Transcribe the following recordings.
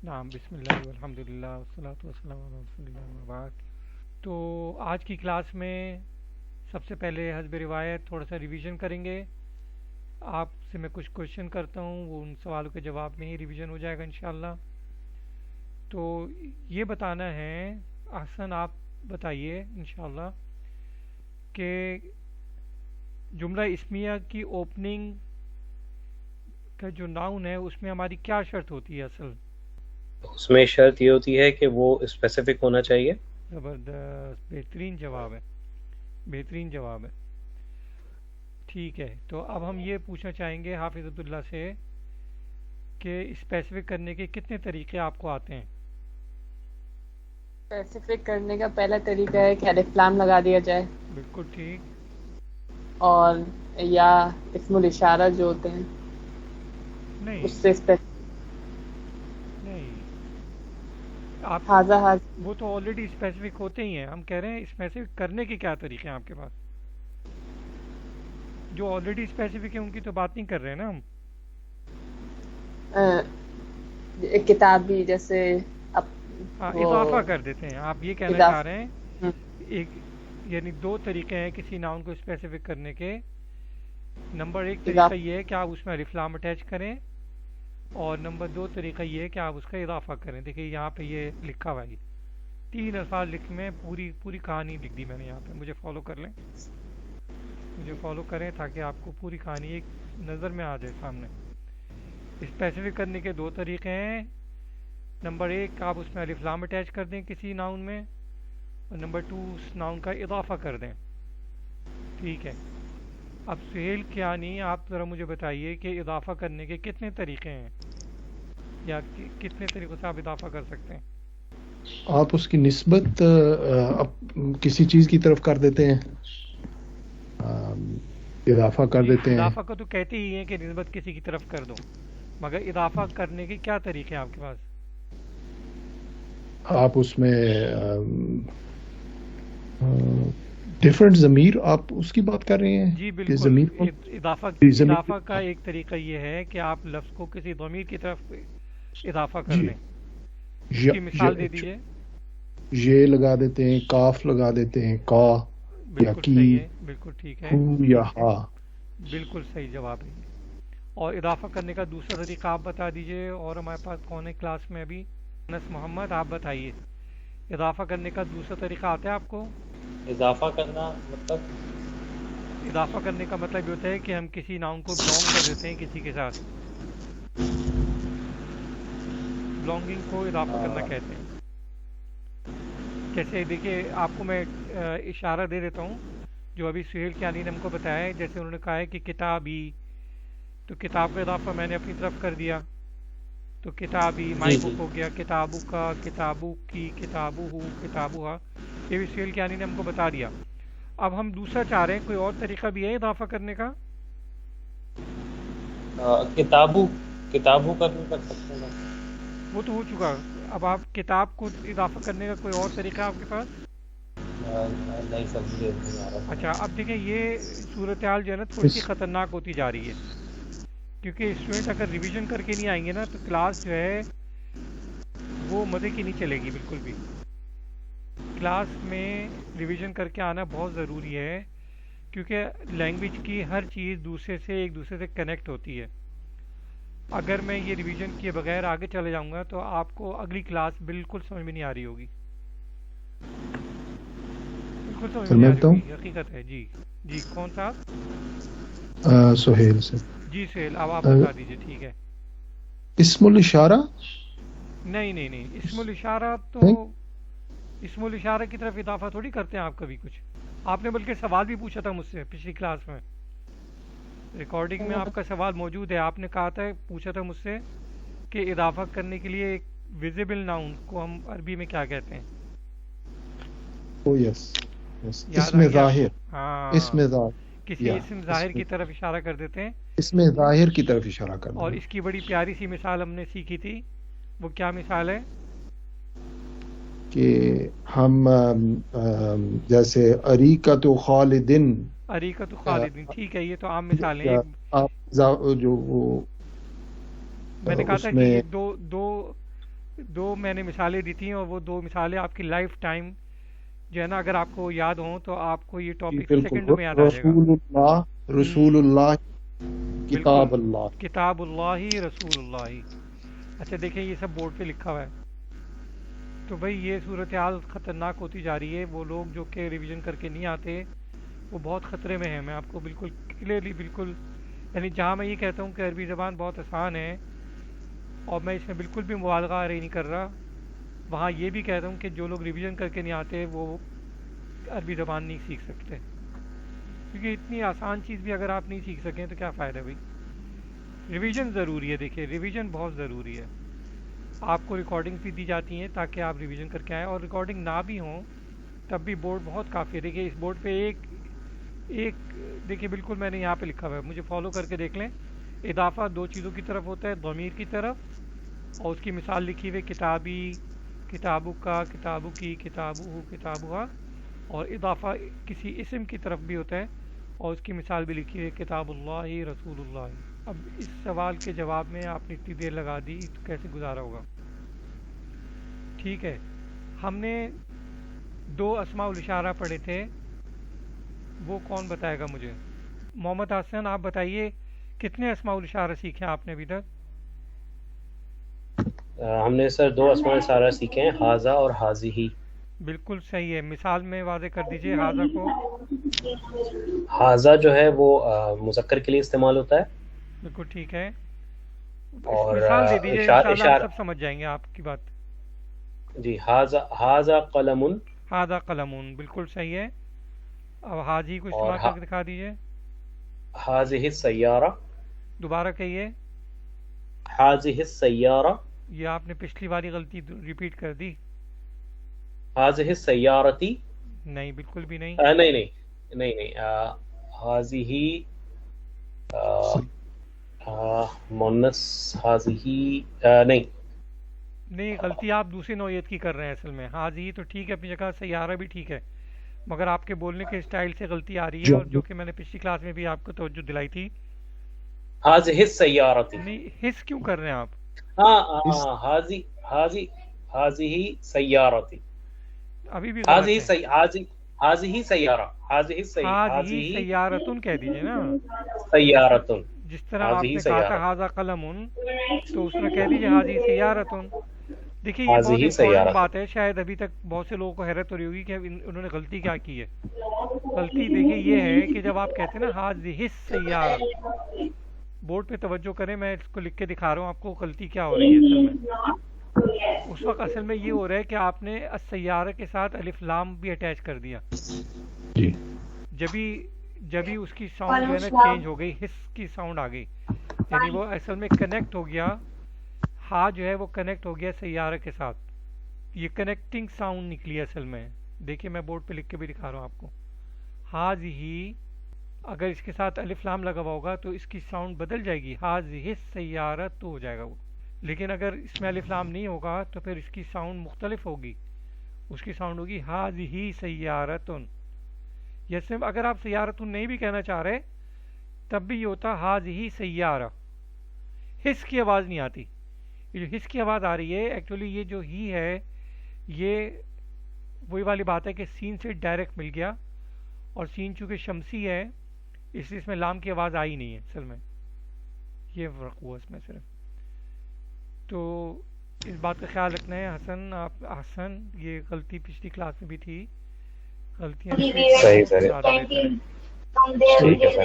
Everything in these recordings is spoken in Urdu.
نام بسم اللہ والحمد للہ والصلاۃ والسلام علی رسول اللہ اما بعد۔ تو آج کی کلاس میں سب سے پہلے حسب روایت تھوڑا سا ریویژن کریں گے۔ آپ سے میں کچھ کوشچن کرتا ہوں، وہ ان سوالوں کے جواب میں ہی ریویژن ہو جائے گا انشاءاللہ۔ تو یہ بتانا ہے، احسن آپ بتائیے انشاءاللہ کہ جملہ اسمیہ کی اوپننگ کا جو ناؤن ہے اس میں ہماری کیا شرط ہوتی ہے اصل؟ اس میں شرط یہ ہوتی ہے کہ وہ اسپیسیفک ہونا چاہیے۔ زبردست، بہترین جواب ہے، بہترین جواب ہے۔ ٹھیک ہے، تو اب ہم یہ پوچھنا چاہیں گے حافظ عبداللہ سے کہ اسپیسیفک کرنے کے کتنے طریقے آپ کو آتے ہیں؟ اسپیسیفک کرنے کا پہلا طریقہ ہے کہ الف لام لگا دیا جائے، بالکل ٹھیک۔ اور یا اسم الاشارہ جو ہوتے ہیں نہیں اس سے نہیں، آپ حاضہ وہ تو آلریڈی اسپیسیفک ہوتے ہی ہیں، ہم کہہ رہے ہیں اسپیسیفک کرنے کے کیا طریقے ہیں آپ کے پاس؟ جو آلریڈی اسپیسیفک ہیں ان کی تو بات نہیں کر رہے ہیں نا ہم۔ ایک کتاب بھی جیسے ہاں، وہ اضافہ کر دیتے ہیں، آپ یہ کہنا چاہ رہے ہیں ایک، یعنی دو طریقے ہیں کسی ناؤن کو اسپیسیفک کرنے کے۔ نمبر ایک طریقہ یہ ہے کہ آپ اس میں الف لام اٹیچ کریں، اور نمبر دو طریقہ یہ ہے کہ آپ اس کا اضافہ کریں۔ دیکھیے یہاں پہ یہ لکھا ہوا ہے، 3 الفاظ لکھ میں پوری کہانی لکھ دی میں نے یہاں پہ، مجھے فالو کر لیں، مجھے فالو کریں تاکہ آپ کو پوری کہانی ایک نظر میں آ جائے سامنے۔ اسپیسیفک کرنے کے دو طریقے ہیں، نمبر ایک آپ اس میں الف لام اٹیچ کر دیں کسی ناؤن میں، اور نمبر 2 اس ناؤن کا اضافہ کر دیں۔ ٹھیک ہے، اب سہیل کیانی آپ ذرا مجھے بتائیے کہ اضافہ کرنے کے کتنے طریقے ہیں، یا کتنے طریقوں سے آپ اضافہ کر سکتے ہیں؟ آپ اس کی نسبت کسی چیز کی طرف کر دیتے ہیں، اضافہ کر دیتے ہیں۔ اضافہ کو تو کہتے ہی ہیں کہ نسبت کسی کی طرف کر دو، مگر اضافہ کرنے کے کیا طریقے ہیں آپ کے پاس؟ آپ اس میں ڈیفرنٹ ضمیر، آپ اس کی بات کر رہے ہیں؟ جی کہ بالکل، ضمیر اضافہ کا ایک طریقہ یہ ہے کہ آپ لفظ کو کسی ضمیر کی طرف اضافہ کر دیں۔ اس کی مثال دے دیجئے۔ یہ لگا دیتے ہیں، کاف لگا دیتے ہیں، کا یا بالکل کی، صحیح ہے، بالکل ٹھیک ہے، ہو یا ہا۔ بالکل صحیح جواب ہے۔ اور اضافہ کرنے کا دوسرا طریقہ آپ بتا دیجئے، اور ہمارے پاس کون ہے کلاس میں ابھی؟ انس محمد، آپ بتائیے اضافہ کرنے کا دوسرا طریقہ آتا ہے آپ کو؟ اضافہ کرنا مطلب؟ اضافہ کرنے کا مطلب یہ ہوتا ہے کہ ہم کسی ناؤن کو بلونگ کر دیتے ہیں کسی کے ساتھ، بلونگنگ کو اضافہ کرنا کہتے ہیں۔ جیسے دیکھیے آپ کو میں اشارہ دے دیتا ہوں، جو ابھی سہیل کیانی نے ہم کو بتایا ہے، جیسے انہوں نے کہا ہے کہ کتابی، تو کتاب کا اضافہ میں نے اپنی طرف کر دیا، تو کتابی مائی بک ہو گیا، کتابو کا، کتابو کی، کتابو ہو، کتابو ہا، یہ بھی سہیل کیانی نے ہم کو بتا دیا۔ اب ہم دوسرا چاہ رہے ہیں، کوئی اور طریقہ بھی ہے اضافہ کرنے کا؟ کتابو کا بھی کر سکتے ہیں، وہ تو ہو چکا۔ اب آپ کتاب کو اضافہ کرنے کا کوئی اور طریقہ آپ کے پاس؟ نہیں سمجھے نہیں آ رہا۔ اچھا، اب دیکھیں یہ صورتحال جو ہے نا تھوڑی سی خطرناک ہوتی جا رہی ہے، کیونکہ اسٹوڈنٹ اگر ریویژن کر کے نہیں آئیں گے نا تو کلاس جو ہے وہ مزے کی نہیں چلے گی بالکل بھی۔ کلاس میں ریویژن کر کے آنا بہت ضروری ہے، کیونکہ لینگویج کی ہر چیز دوسرے سے ایک دوسرے سے کنیکٹ ہوتی ہے۔ اگر میں یہ ریویژن کیے بغیر آگے چلے جاؤں گا تو آپ کو اگلی کلاس بالکل سمجھ میں نہیں آ رہی ہوگی، بالکل سمجھ میں نہیں آ رہی ہوگی، حقیقت ہے۔ جی جی، کون سا آپ؟ سہیل سے۔ جی سہیل، اب آپ بتا دیجیے۔ ٹھیک ہے، اسم الاشارہ؟ نہیں، اسم الاشارہ تو اسم الاشارہ کی طرف اضافہ تھوڑی کرتے ہیں آپ کبھی کچھ۔ آپ نے بلکہ سوال بھی پوچھا تھا مجھ سے پچھلی کلاس میں، ریکارڈنگ میں آپ کا سوال موجود ہے، آپ نے کہا تھا، پوچھا تھا مجھ سے کہ اضافہ کرنے کے لیے ایک ویزیبل ناؤن کو ہم عربی میں کیا کہتے ہیں؟ یس، اسم ظاہر۔ ہاں، اسم ظاہر، کسی اسم ظاہر کی طرف اشارہ کر دیتے ہیں، اسم ظاہر کی طرف اشارہ کرنا۔ اور اس کی بڑی پیاری سی مثال ہم نے سیکھی تھی، وہ کیا مثال ہے؟ کہ ہم جیسے اریکۃ خالدن، اریکۃ خالدین، ٹھیک ہے، یہ تو عام مثال ہے۔ جو وہ میں نے کہا تھا کہ یہ دو دو میں نے مثالیں دی تھیں اور وہ دو مثالیں آپ کی لائف ٹائم جو ہے نا اگر آپ کو یاد ہوں تو آپ کو یہ ٹاپک سیکنڈوں میں یاد آ جائے گا. رسول اللہ کتاب بالکل، اللہ. کتاب اللہ رسول اللہ. اچھا دیکھیں یہ سب بورڈ پہ لکھا ہوا ہے. تو بھائی یہ صورتحال خطرناک ہوتی جا رہی ہے. وہ لوگ جو کہ ریویژن کر کے نہیں آتے وہ بہت خطرے میں ہیں. میں آپ کو بالکل کلیئرلی بالکل یعنی جہاں میں یہ کہتا ہوں کہ عربی زبان بہت آسان ہے اور میں اس میں بالکل بھی مبالغہ نہیں کر رہا، وہاں یہ بھی کہتا ہوں کہ جو لوگ ریویژن کر کے نہیں آتے وہ عربی زبان نہیں سیکھ سکتے، کیونکہ اتنی آسان چیز بھی اگر آپ نہیں سیکھ سکیں تو کیا فائدہ بھائی. ریویژن ضروری ہے. دیکھیے ریویژن بہت ضروری ہے. آپ کو ریکارڈنگ بھی دی جاتی ہیں تاکہ آپ ریویژن کر کے آئیں، اور ریکارڈنگ نہ بھی ہوں تب بھی بورڈ بہت کافی ہے. دیکھیے اس بورڈ پہ ایک دیکھیے بالکل میں نے یہاں پہ لکھا ہوا ہے، مجھے فالو کر کے دیکھ لیں. اضافہ دو چیزوں کی طرف ہوتا ہے، ضمیر کی طرف، اور اس کی مثال لکھی ہوئی کتابی، کتابو کا، کتابو کی، کتابو، کتابہ، اور اضافہ کسی اسم کی طرف بھی ہوتا ہے اور اس کی مثال بھی لکھی ہوئی کتاب اللہ رسول اللہ. اب اس سوال کے جواب میں آپ نے اتنی دیر لگا دی تو کیسے گزارا ہوگا؟ ٹھیک ہے، ہم نے دو اسماء الاشارہ پڑھے تھے، وہ کون بتائے گا مجھے؟ محمد حسن آپ بتائیے کتنے اسماء الاشارہ سیکھے آپ نے ابھی تک؟ ہم نے سر دو اسماء الاشارہ سیکھے ہیں، حاذا اور حاذہ. بالکل صحیح ہے. مثال میں واضح کر دیجئے حاذا کو. حاذا جو ہے وہ مذکر کے لیے استعمال ہوتا ہے، بالکل ٹھیک ہے. اور مثال دے دیجئے انشاءاللہ ہم سب سمجھ جائیں گے آپ کی بات. جی حاذا قلم. حاذا قلمون بالکل صحیح ہے. اب حاجی کو استعمال کر کے دکھا دیجئے. حاذہ السیارہ. دوبارہ کہیے. حاذہ السیارہ. یہ آپ نے پچھلی والی غلطی ریپیٹ کر دی. حاذہ السیارتی. نہیں بالکل بھی نہیں. نہیں حاذہ مونس حاذہ نہیں غلطی آپ دوسری نوعیت کی کر رہے ہیں اصل میں. حاضی تو ٹھیک ہے اپنی جگہ، سیارہ بھی ٹھیک ہے، مگر آپ کے بولنے کے اسٹائل سے غلطی آ رہی ہے، اور جو کہ میں نے پچھلی کلاس میں بھی آپ کو توجہ دلائی تھی. حاذہ السیارتی. نہیں حس کیوں کر رہے ہیں آپ؟ حاذہ سیارتی. ابھی بھی حاذہ سیارہ. حاذہ سیارتن کہہ دیجئے نا. سیارتن. جس طرح آپ نے کہا تھا حاذا قلمن، تو اس میں کہہ دیجئے حاذہ سیارتن. دیکھیے یہ بہت امپورٹنٹ بات ہے، شاید ابھی تک بہت سے لوگوں کو حیرت ہو رہی ہوگی کہ انہوں نے غلطی کیا کی ہے. غلطی دیکھیے یہ ہے کہ جب آپ کہتے ہیں نا حاذہ سیارہ، بورڈ پہ توجہ کریں، میں اس کو لکھ کے دکھا رہا ہوں آپ کو غلطی کیا ہو رہی ہے اصل میں. اس وقت اصل میں یہ ہو رہا ہے کہ آپ نے السیارہ کے ساتھ الف لام بھی اٹیچ کر دیا. جبھی اس کی ساؤنڈ جو ہے نا چینج ہو گئی، حس کی ساؤنڈ آ گئی، یعنی وہ اصل میں کنیکٹ ہو گیا. ہاں جو ہے وہ کنیکٹ ہو گیا سیارہ کے ساتھ، یہ کنیکٹنگ ساؤنڈ نکلی اصل میں. دیکھیے میں بورڈ پہ لکھ کے بھی دکھا رہا ہوں آپ کو. حاذہ اگر اس کے ساتھ الف لام لگا ہوا ہوگا تو اس کی ساؤنڈ بدل جائے گی، حاذہ سیارہ تو ہو جائے گا وہ. لیکن اگر اس میں الف لام نہیں ہوگا تو پھر اس کی ساؤنڈ مختلف ہوگی، اس کی ساؤنڈ ہوگی حاذہ سیارتن. یا صرف اگر آپ سیارتن نہیں بھی کہنا چاہ رہے تب بھی یہ ہوتا حاذہ سیارہ. حس کی آواز نہیں آتی. یہ جو حس کی آواز آ رہی ہے ایکچولی یہ جو ہی ہے یہ وہی والی بات ہے کہ سین سے ڈائریکٹ مل گیا، اور سین چونکہ شمسی ہے اس لیے اس میں لام کی آواز آئی نہیں ہے اصل میں. یہ فرق ہوا اس میں صرف. تو اس بات کا خیال رکھنا ہے. حسن یہ غلطی پچھلی کلاس میں بھی تھی، غلطیاں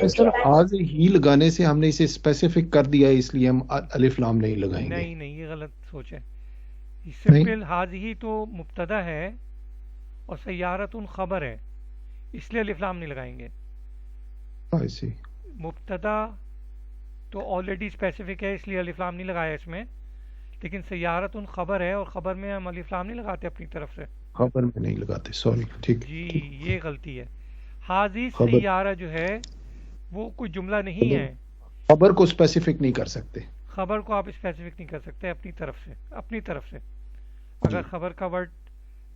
سر حاذہ ہی لگانے سے ہم نے اسے اسپیسیفک کر دیا اس لیے ہم الف لام نہیں لگائیں گے. نہیں یہ غلط سوچ ہے. سمپل حاذہ تو مبتدا ہے اور سیارتن خبر ہے، اس لیے الف لام نہیں لگائیں گے. مبتدا تو آلریڈی اسپیسیفک ہے اس لیے الف لام نہیں لگایا اس میں، لیکن سیارتن خبر ہے اور خبر میں ہم الف لام نہیں لگاتے اپنی طرف سے. خبر میں نہیں لگاتے، سوری. ٹھیک جی یہ غلطی ہے. حاذہ سیارہ جو ہے وہ کوئی جملہ نہیں ہے. خبر کو اسپیسیفک نہیں کر سکتے. خبر کو آپ اسپیسیفک نہیں کر سکتے اپنی طرف سے. اگر خبر کا ورڈ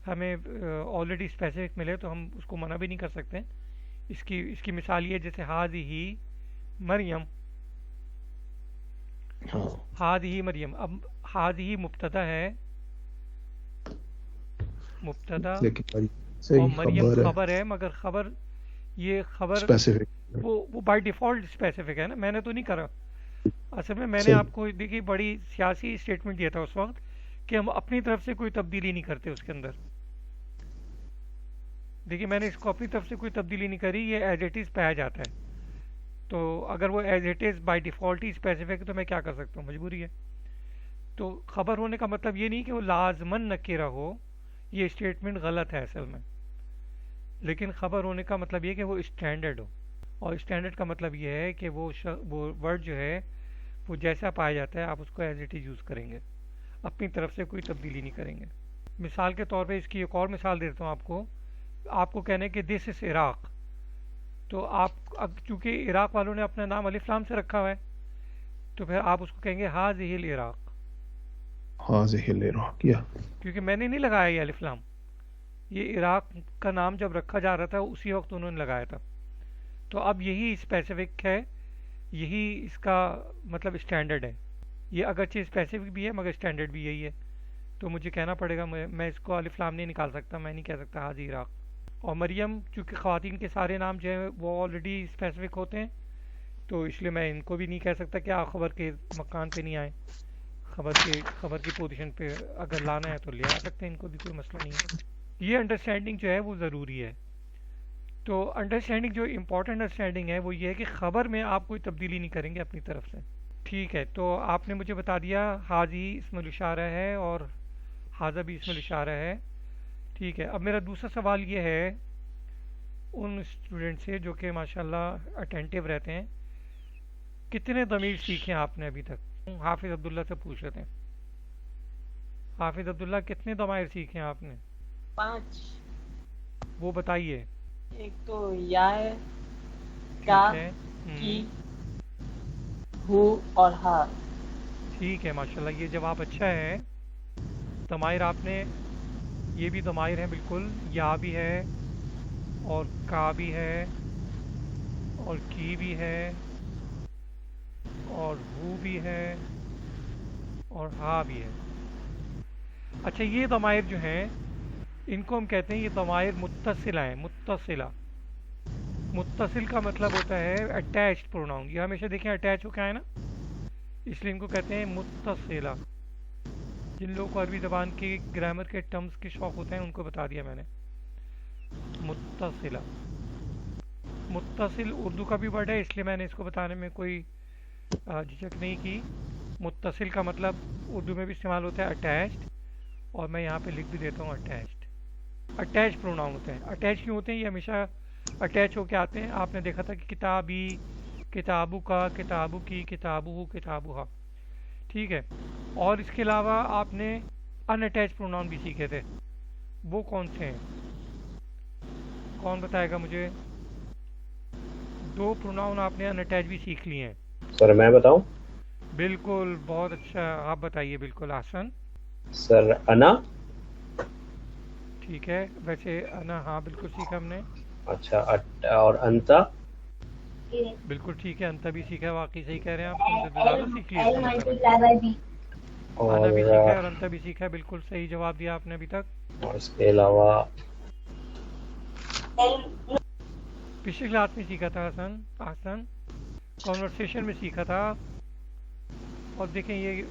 ہمیں آلریڈی اسپیسیفک ملے تو ہم اس کو منع بھی نہیں کر سکتے. اس کی مثال یہ جیسے حاذہ مریم. حاذہ مریم، اب حاذہ مبتدا ہے مبتدا لیکن اور صحیح مریم خبر ہے خبر ہے، مگر خبر یہ خبر اسپیسیفک وہ بائی ڈیفالٹ اسپیسیفک ہے نا، میں نے تو نہیں کرا اصل میں نے صحیح آپ کو دیکھیے بڑی سیاسی اسٹیٹمنٹ دیا تھا اس وقت کہ ہم اپنی طرف سے کوئی تبدیلی نہیں کرتے اس کے اندر. دیکھیے میں نے اس کو اپنی طرف سے کوئی تبدیلی نہیں کری، یہ ایز اٹ از پایا جاتا ہے. تو اگر وہ as it is by default he specific ہے تو میں کیا کر سکتا ہوں، مجبوری ہے. تو خبر ہونے کا مطلب یہ نہیں کہ وہ لازماً نکرہ ہو، یہ اسٹیٹمنٹ غلط ہے اصل میں. لیکن خبر ہونے کا مطلب یہ کہ وہ اسٹینڈرڈ ہو، اور اسٹینڈرڈ کا مطلب یہ ہے کہ وہ ورڈ جو ہے وہ جیسا پایا جاتا ہے آپ اس کو ایز اٹ از یوز کریں گے، اپنی طرف سے کوئی تبدیلی نہیں کریں گے. مثال کے طور پہ اس کی ایک اور مثال دیتا ہوں آپ کو کہنے کہ دس از عراق، تو آپ اب چونکہ عراق والوں نے اپنا نام الف لام سے رکھا ہوا ہے تو پھر آپ اس کو کہیں گے ہاذہ العراق، حاضہ العراق، یا کیونکہ میں نے نہیں لگایا یہ الف لام، یہ عراق کا نام جب رکھا جا رہا تھا اسی وقت انہوں نے لگایا تھا. تو اب یہی اسپیسیفک ہے، یہی اس کا مطلب اسٹینڈرڈ ہے. یہ اگرچہ اسپیسیفک بھی ہے مگر اسٹینڈرڈ بھی یہی ہے. تو مجھے کہنا پڑے گا، میں اس کو الف لام نہیں نکال سکتا، میں نہیں کہہ سکتا حاضی عراق. اور مریم چونکہ خواتین کے سارے نام جو ہیں وہ آلریڈی اسپیسیفک ہوتے ہیں تو اس لیے میں ان کو بھی نہیں کہہ سکتا کہ آپ خبر کے مکان پہ نہیں آئیں، خبر کی پوزیشن پہ اگر لانا ہے تو لے آ سکتے ہیں، ان کو بھی کوئی مسئلہ نہیں ہے. یہ انڈرسٹینڈنگ جو ہے وہ ضروری ہے. تو انڈرسٹینڈنگ جو امپورٹنٹ انڈرسٹینڈنگ ہے وہ یہ ہے کہ خبر میں آپ کوئی تبدیلی نہیں کریں گے اپنی طرف سے. ٹھیک ہے، تو آپ نے مجھے بتا دیا حاضی اسم الاشارہ ہے اور حاضہ بھی اسم الاشارہ ہے. ٹھیک ہے، اب میرا دوسرا سوال یہ ہے ان اسٹوڈنٹ سے جو کہ ماشاءاللہ اٹینٹیو رہتے ہیں، کتنے ضمیر سیکھے ہیں آپ نے ابھی تک؟ حافظ عبداللہ سے پوچھ رہے ہیں. حافظ عبداللہ کتنے ضمائر سیکھے ہیں آپ نے؟ 5. وہ بتائیے. ایک تو یا ہے، کا، ٹھیک ہے. کی، ہو اور ہا. ٹھیک ہے، ماشاءاللہ یہ جواب اچھا ہے. ضمائر آپ نے، یہ بھی ضمائر ہیں بالکل، یا بھی ہے اور کا بھی ہے اور کی بھی ہے اور ہو بھی ہے اور ہا بھی ہے. اچھا یہ ضمائر جو ہیں ان کو ہم کہتے ہیں یہ ضمائر متصلہ ہیں. متصل کا مطلب ہوتا ہے اٹیچڈ پروناؤن. یہ ہمیشہ دیکھیں اٹیچ ہو کے آئے نا، اس لیے ان کو کہتے ہیں متصلہ. جن لوگوں کو عربی زبان کی گرامر کے ٹرمز کے شوق ہوتے ہیں ان کو بتا دیا میں نے. متصلہ، متصل اردو کا بھی ورڈ ہے، اس لیے میں نے اس کو بتانے میں کوئی جھجک نہیں کی. متصل کا مطلب اردو میں بھی استعمال ہوتا ہے اٹیچڈ، اور میں یہاں پہ لکھ بھی دیتا ہوں اٹیچڈ. اٹیچ پروناؤن ہوتے ہیں. اٹیچ کیوں ہوتے ہیں؟ یہ ہمیشہ اٹیچ ہو کے آتے ہیں. آپ نے دیکھا تھا کہ کتابی، کتابو کا، کتابو کی، کتابو، کتابوہا. ٹھیک ہے، اور اس کے علاوہ آپ نے ان اٹیچ پروناؤن بھی سیکھے تھے. وہ کون سے ہیں؟ کون بتائے گا مجھے؟ 2 پروناؤن آپ نے ان اٹیچ بھی سیکھ لیے ہیں. سر میں بتاؤں؟ بالکل، بہت اچھا، آپ بتائیے. بالکل احسن. سر انا. ٹھیک ہے، ویسے انا ہاں بالکل سیکھا ہم نے. اچھا، اور انتا. بالکل ٹھیک ہے، انتا بھی سیکھا ہے. واقعی صحیح کہہ رہے ہیں آپ، ہم سے زیادہ سیکھ لیے. انا بھی سیکھا ہے اور انتا بھی سیکھا ہے. بالکل صحیح جواب دیا آپ نے ابھی تک. اور اس کے علاوہ پچھلی کلاس میں سیکھا تھا احسن کانورسیشن میں سیکھا تھا. اور دیکھیں یہ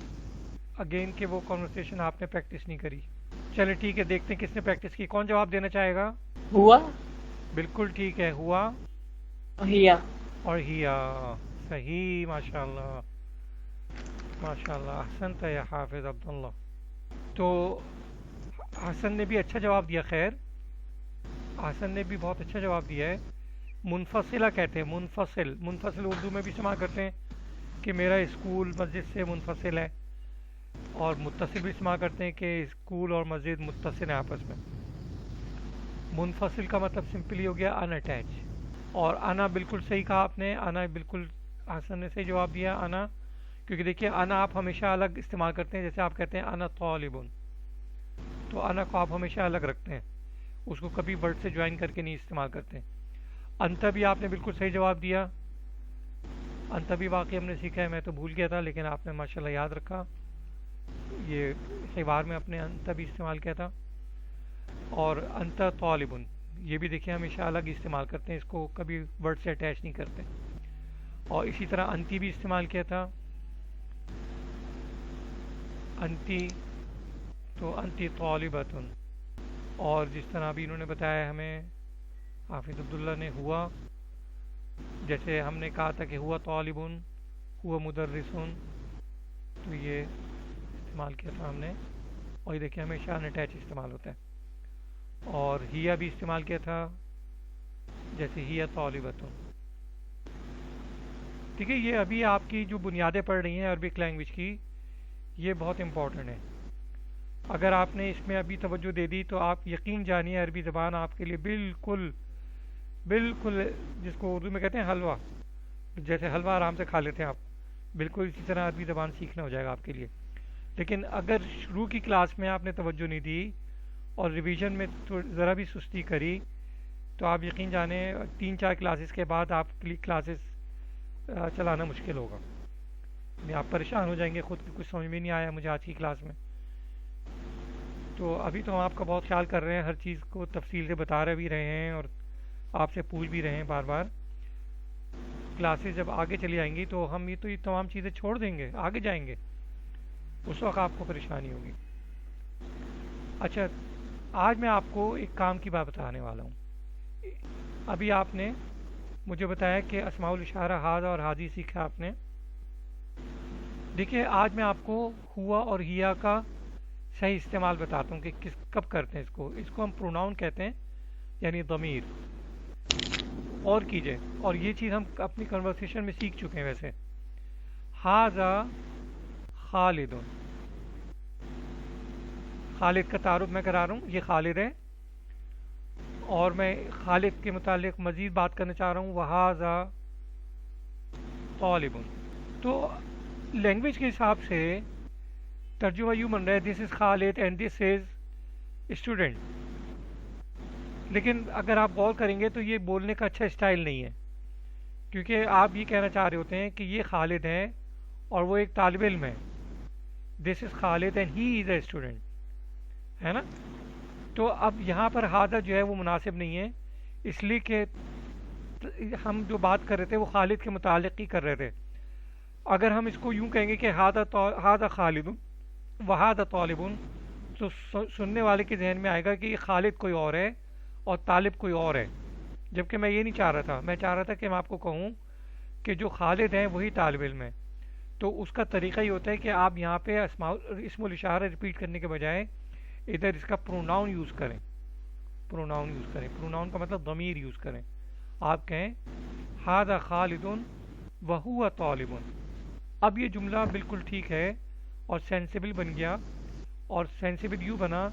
اگین کہ وہ کانورسیشن آپ نے پریکٹس نہیں کری. چلے ٹھیک ہے، دیکھتے ہیں کس نے پریکٹس کی. کون جواب دینا چاہے گا؟ ہوا، بالکل ٹھیک ہے، ہوا ہیا اور ہیا. صحیح، ماشاءاللہ ماشاءاللہ، احسنت یا حافظ عبداللہ. تو حسن نے بھی اچھا جواب دیا. خیر، حسن نے بھی بہت اچھا جواب دیا ہے. منفصلہ کہتے ہیں. منفصل اردو میں بھی استعمال کرتے ہیں کہ میرا اسکول مسجد سے منفصل ہے، اور متصل بھی استعمال کرتے ہیں کہ اسکول اور مسجد متصل ہیں آپس میں. منفصل کا مطلب سمپلی ہو گیا ان اٹیچ. اور انا بالکل صحیح کہا آپ نے. انا بالکل حسن نے صحیح جواب دیا. انا، کیونکہ دیکھیے انا آپ ہمیشہ الگ استعمال کرتے ہیں. جیسے آپ کہتے ہیں انا طالبن، تو انا کو آپ ہمیشہ الگ رکھتے ہیں، اس کو کبھی ورڈ سے جوائن کر کے نہیں استعمال کرتے. انتا بھی آپ نے بالکل صحیح جواب دیا. انتا بھی واقعی ہم نے سیکھا ہے، میں تو بھول گیا تھا لیکن آپ نے ماشاءاللہ یاد رکھا. یہ حوار میں اپنے انتا بھی استعمال کیا تھا. اور انت طالبن، یہ بھی دیکھیں ہمیشہ الگ استعمال کرتے ہیں، اس کو کبھی ورڈ سے اٹیچ نہیں کرتے. اور اسی طرح انتی بھی استعمال کیا تھا، انتی تو انتی طالبتن. اور جس طرح ابھی انہوں نے بتایا ہمیں حافظ عبداللہ نے، ہوا، جیسے ہم نے کہا تھا کہ ہوا طالبن، ہوا مدرسن، تو یہ استعمال کیا تھا ہم نے. اور یہ دیکھیں ہمیشہ ان اٹیچ استعمال ہوتا ہے. اور ہیا بھی استعمال کیا تھا، جیسے ہیا طالبتن. ٹھیک ہے، یہ ابھی آپ کی جو بنیادیں پڑھ رہی ہیں عربک لینگویج کی، یہ بہت امپورٹنٹ ہے. اگر آپ نے اس میں ابھی توجہ دے دی تو آپ یقین جانیے عربی زبان آپ کے لیے بالکل بالکل، جس کو اردو میں کہتے ہیں حلوہ، جیسے حلوہ آرام سے کھا لیتے ہیں آپ، بالکل اسی طرح عربی زبان سیکھنا ہو جائے گا آپ کے لیے. لیکن اگر شروع کی کلاس میں آپ نے توجہ نہیں دی اور ریویژن میں ذرا بھی سستی کری تو آپ یقین جانیں 3-4 کلاسز کے بعد آپ کے لیے کلاسز چلانا مشکل ہوگا. یعنی آپ پریشان ہو جائیں گے خود کی، کچھ سمجھ میں نہیں آیا مجھے آج کی کلاس میں. تو ابھی تو ہم آپ کا بہت خیال کر رہے ہیں، ہر چیز کو تفصیل سے بتا رہے بھی رہے ہیں اور آپ سے پوچھ بھی رہے ہیں بار بار. کلاسز جب آگے چلی آئیں گی تو ہم یہ تمام چیزیں چھوڑ دیں گے، آگے جائیں گے، اس وقت آپ کو پریشانی ہوگی. اچھا، آج میں آپ کو ایک کام کی بات بتانے والا ہوں. ابھی آپ نے مجھے بتایا کہ اسماء الاشارہ ہاذا اور ہاذی سیکھا آپ نے. دیکھیے آج میں آپ کو ہوا اور ہیا کا صحیح استعمال بتاتا ہوں کہ کب کرتے ہیں اس کو ہم پروناؤن کہتے ہیں، یعنی ضمیر. اور کیجئے، اور یہ چیز ہم اپنی کنورسیشن میں سیکھ چکے ہیں. ویسے ہاذا خالد، خالد کا تعارف میں کرا رہا ہوں، یہ خالد ہے. اور میں خالد کے متعلق مزید بات کرنا چاہ رہا ہوں، وہذا طالب. تو لینگویج کے حساب سے ترجمہ یوں بن رہا ہے this is Khalid and this is student. لیکن اگر آپ غور کریں گے تو یہ بولنے کا اچھا اسٹائل نہیں ہے، کیونکہ آپ یہ کہنا چاہ رہے ہوتے ہیں کہ یہ خالد ہے اور وہ ایک طالب علم ہے. This is Khalid and he is a student, ہے نا. تو اب یہاں پر ہاذا جو ہے وہ مناسب نہیں ہے، اس لیے کہ ہم جو بات کر رہے تھے وہ خالد کے متعلق ہی کر رہے تھے. اگر ہم اس کو یوں کہیں گے کہ ہاذا خالد وہذا طالب، تو سننے والے کے ذہن میں آئے گا کہ یہ خالد کوئی اور ہے اور طالب کوئی اور ہے، جبکہ میں یہ نہیں چاہ رہا تھا. میں چاہ رہا تھا کہ میں آپ کو کہوں کہ جو خالد ہیں وہی طالب علم ہے. تو اس کا طریقہ یہ ہوتا ہے کہ آپ یہاں پہ اسم الاشارہ ریپیٹ کرنے کے بجائے ادھر اس کا پروناؤن یوز کریں. پروناؤن کا مطلب ضمیر یوز کریں. آپ کہیں ھذا خالد وہو طالب. اب یہ جملہ بالکل ٹھیک ہے اور سینسیبل بن گیا، اور سینسیبل یوں بنا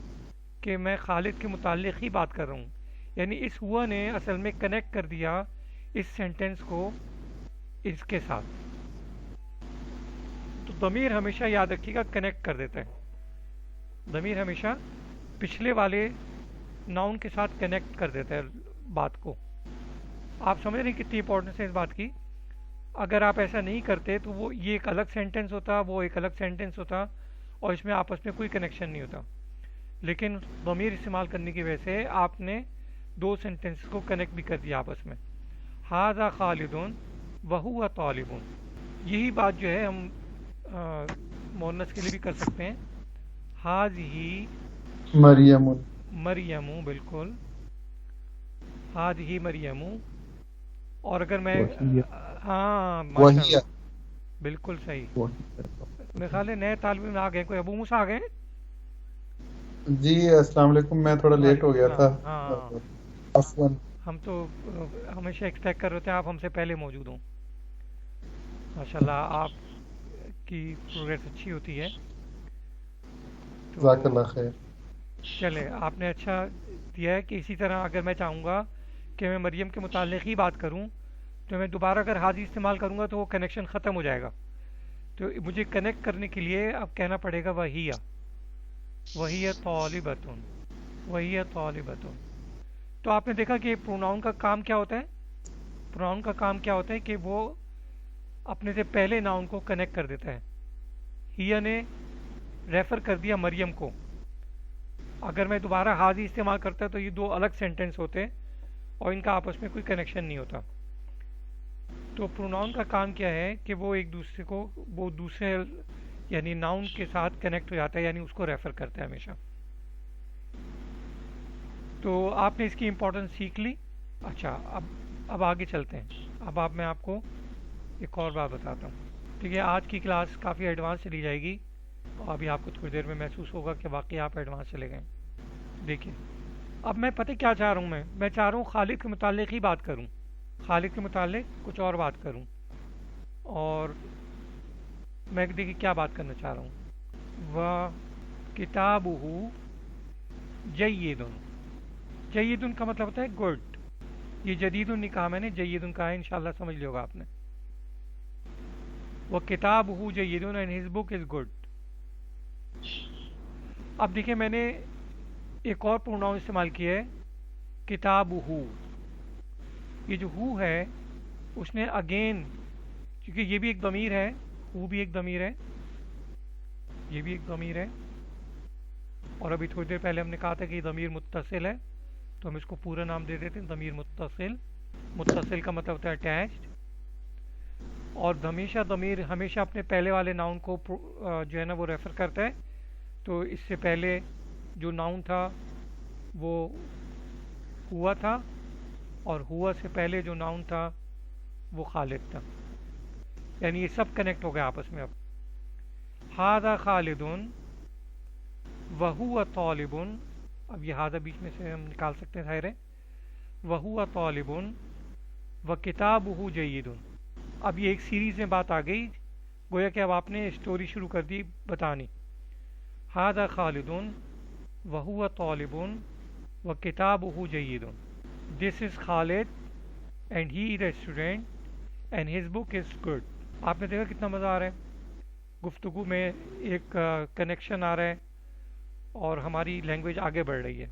کہ میں خالد کے متعلق ہی بات کر رہا ہوں. یعنی اس ہوا نے اصل میں کنیکٹ کر دیا اس سینٹنس کو اس کے ساتھ. تو ضمیر ہمیشہ یاد رکھیے گا کنیکٹ کر دیتا ہے. ضمیر ہمیشہ پچھلے والے ناؤن کے ساتھ کنیکٹ کر دیتا ہے بات کو. آپ سمجھ رہے ہیں کتنی امپورٹنس ہے اس بات کی. اگر آپ ایسا نہیں کرتے تو وہ یہ ایک الگ سینٹنس ہوتا، وہ ایک الگ سینٹنس ہوتا، اور اس میں آپس میں کوئی کنیکشن نہیں ہوتا. لیکن ضمیر استعمال کرنے کی وجہ سے آپ نے دو سینٹنس کو کنیکٹ بھی کر دیا آپس میں. ھذا خالد وہو طالب. یہی بات جو ہے ہم مؤنث کے لیے بھی کر سکتے ہیں. ھذہ مریم، بالکل ھذہ مریم. اور اگر میں ہاں بالکل صحیح. میرے خیال ہے نئے طالب علم آ گئے، کوئی ابو موسیٰ آ گئے. جی السلام علیکم، میں تھوڑا لیٹ ہو گیا تھا. ہاں ہم تو ہمیشہ ایکسپیکٹ کر رہے تھے آپ ہم سے پہلے موجود ہوں. ماشاءاللہ آپ کی پروگریس اچھی ہوتی ہے. جزاک اللہ خیر. چلے آپ نے اچھا دیا ہے کہ اسی طرح اگر میں چاہوں گا کہ میں مریم کے متعلق ہی بات کروں تو میں دوبارہ اگر حاضی استعمال کروں گا تو وہ کنیکشن ختم ہو جائے گا. تو مجھے کنیکٹ کرنے کے لیے اب کہنا پڑے گا وہی طالبتن، وہی طالبتن. تو آپ نے دیکھا کہ پروناؤن کا کام کیا ہوتا ہے. پروناؤن کا کام کیا ہوتا ہے کہ وہ اپنے سے پہلے ناؤن کو کنیکٹ کر دیتا ہے. ہیا نے ریفر کر دیا مریم کو، اگر میں دوبارہ حاضی استعمال کرتا تو یہ دو الگ سینٹنس ہوتے اور ان کا آپس میں کوئی کنیکشن نہیں ہوتا. تو پروناؤن کا کام کیا ہے کہ وہ ایک دوسرے کو وہ دوسرے یعنی ناؤن کے ساتھ کنیکٹ ہو جاتا ہے, یعنی اس کو ریفر کرتا ہے ہمیشہ. تو آپ نے اس کی امپورٹنس سیکھ لی. اچھا اب آگے چلتے ہیں. اب میں آپ کو ایک اور بات بتاتا ہوں. ٹھیک ہے, آج کی کلاس کافی ایڈوانس چلی جائے گی اور ابھی آپ کو تھوڑی دیر میں محسوس ہوگا کہ واقعی آپ ایڈوانس چلے گئے. دیکھیے اب میں پتہ کیا چاہ رہا ہوں, میں چاہ رہا ہوں خالق کے متعلق ہی بات کروں, خالق کے متعلق کچھ اور بات کروں. اور میں دیکھیے کیا بات کرنا چاہ رہا ہوں. وَكِتَابُهُ جَيِّدٌ. جیدن کا مطلب ہوتا ہے گڈ. یہ جدید نہیں کہا میں نے, جیدن کہا ہے, انشاءاللہ سمجھ لے ہوگا آپ نے. وَكِتَابُهُ جَيِّدٌ and his book is good. اب دیکھیں میں نے ایک اور پروناؤن استعمال کیا ہے کتابُهُ. یہ جو ہو ہے اس نے اگین, کیونکہ یہ بھی ایک ضمیر ہے, وہ بھی ایک ضمیر ہے, یہ بھی ایک ضمیر ہے, اور ابھی تھوڑی دیر پہلے ہم نے کہا تھا کہ یہ ضمیر متصل ہے تو ہم اس کو پورا نام دے دیتے ہیں ضمیر متصل. متصل کا مطلب ہوتا ہے اٹیچڈ. اور ہمیشہ ضمیر ہمیشہ اپنے پہلے والے ناؤن کو جو ہے نا وہ ریفر کرتا ہے. تو اس سے پہلے جو ناؤن تھا وہ ہوا تھا, اور ہوا سے پہلے جو ناؤن تھا وہ خالد تھا, یعنی یہ سب کنیکٹ ہو گئے آپس میں. اب ہاذا خالدن وہو طالبن, اب یہ ہاذا بیچ میں سے ہم نکال سکتے ہیں ظاہر ہے. وہو طالبن وکتابہ جیدن. اب یہ ایک سیریز میں بات آ گئی, گویا کہ اب آپ نے اسٹوری شروع کر دی بتانی. ہاذا خالدن وہو طالبن وکتابہ جیدن. This is Khalid and he is a student and his book is good. آپ نے دیکھا کتنا مزہ آ رہا ہے, گفتگو میں ایک کنیکشن آ رہا ہے اور ہماری لینگویج آگے بڑھ رہی ہے.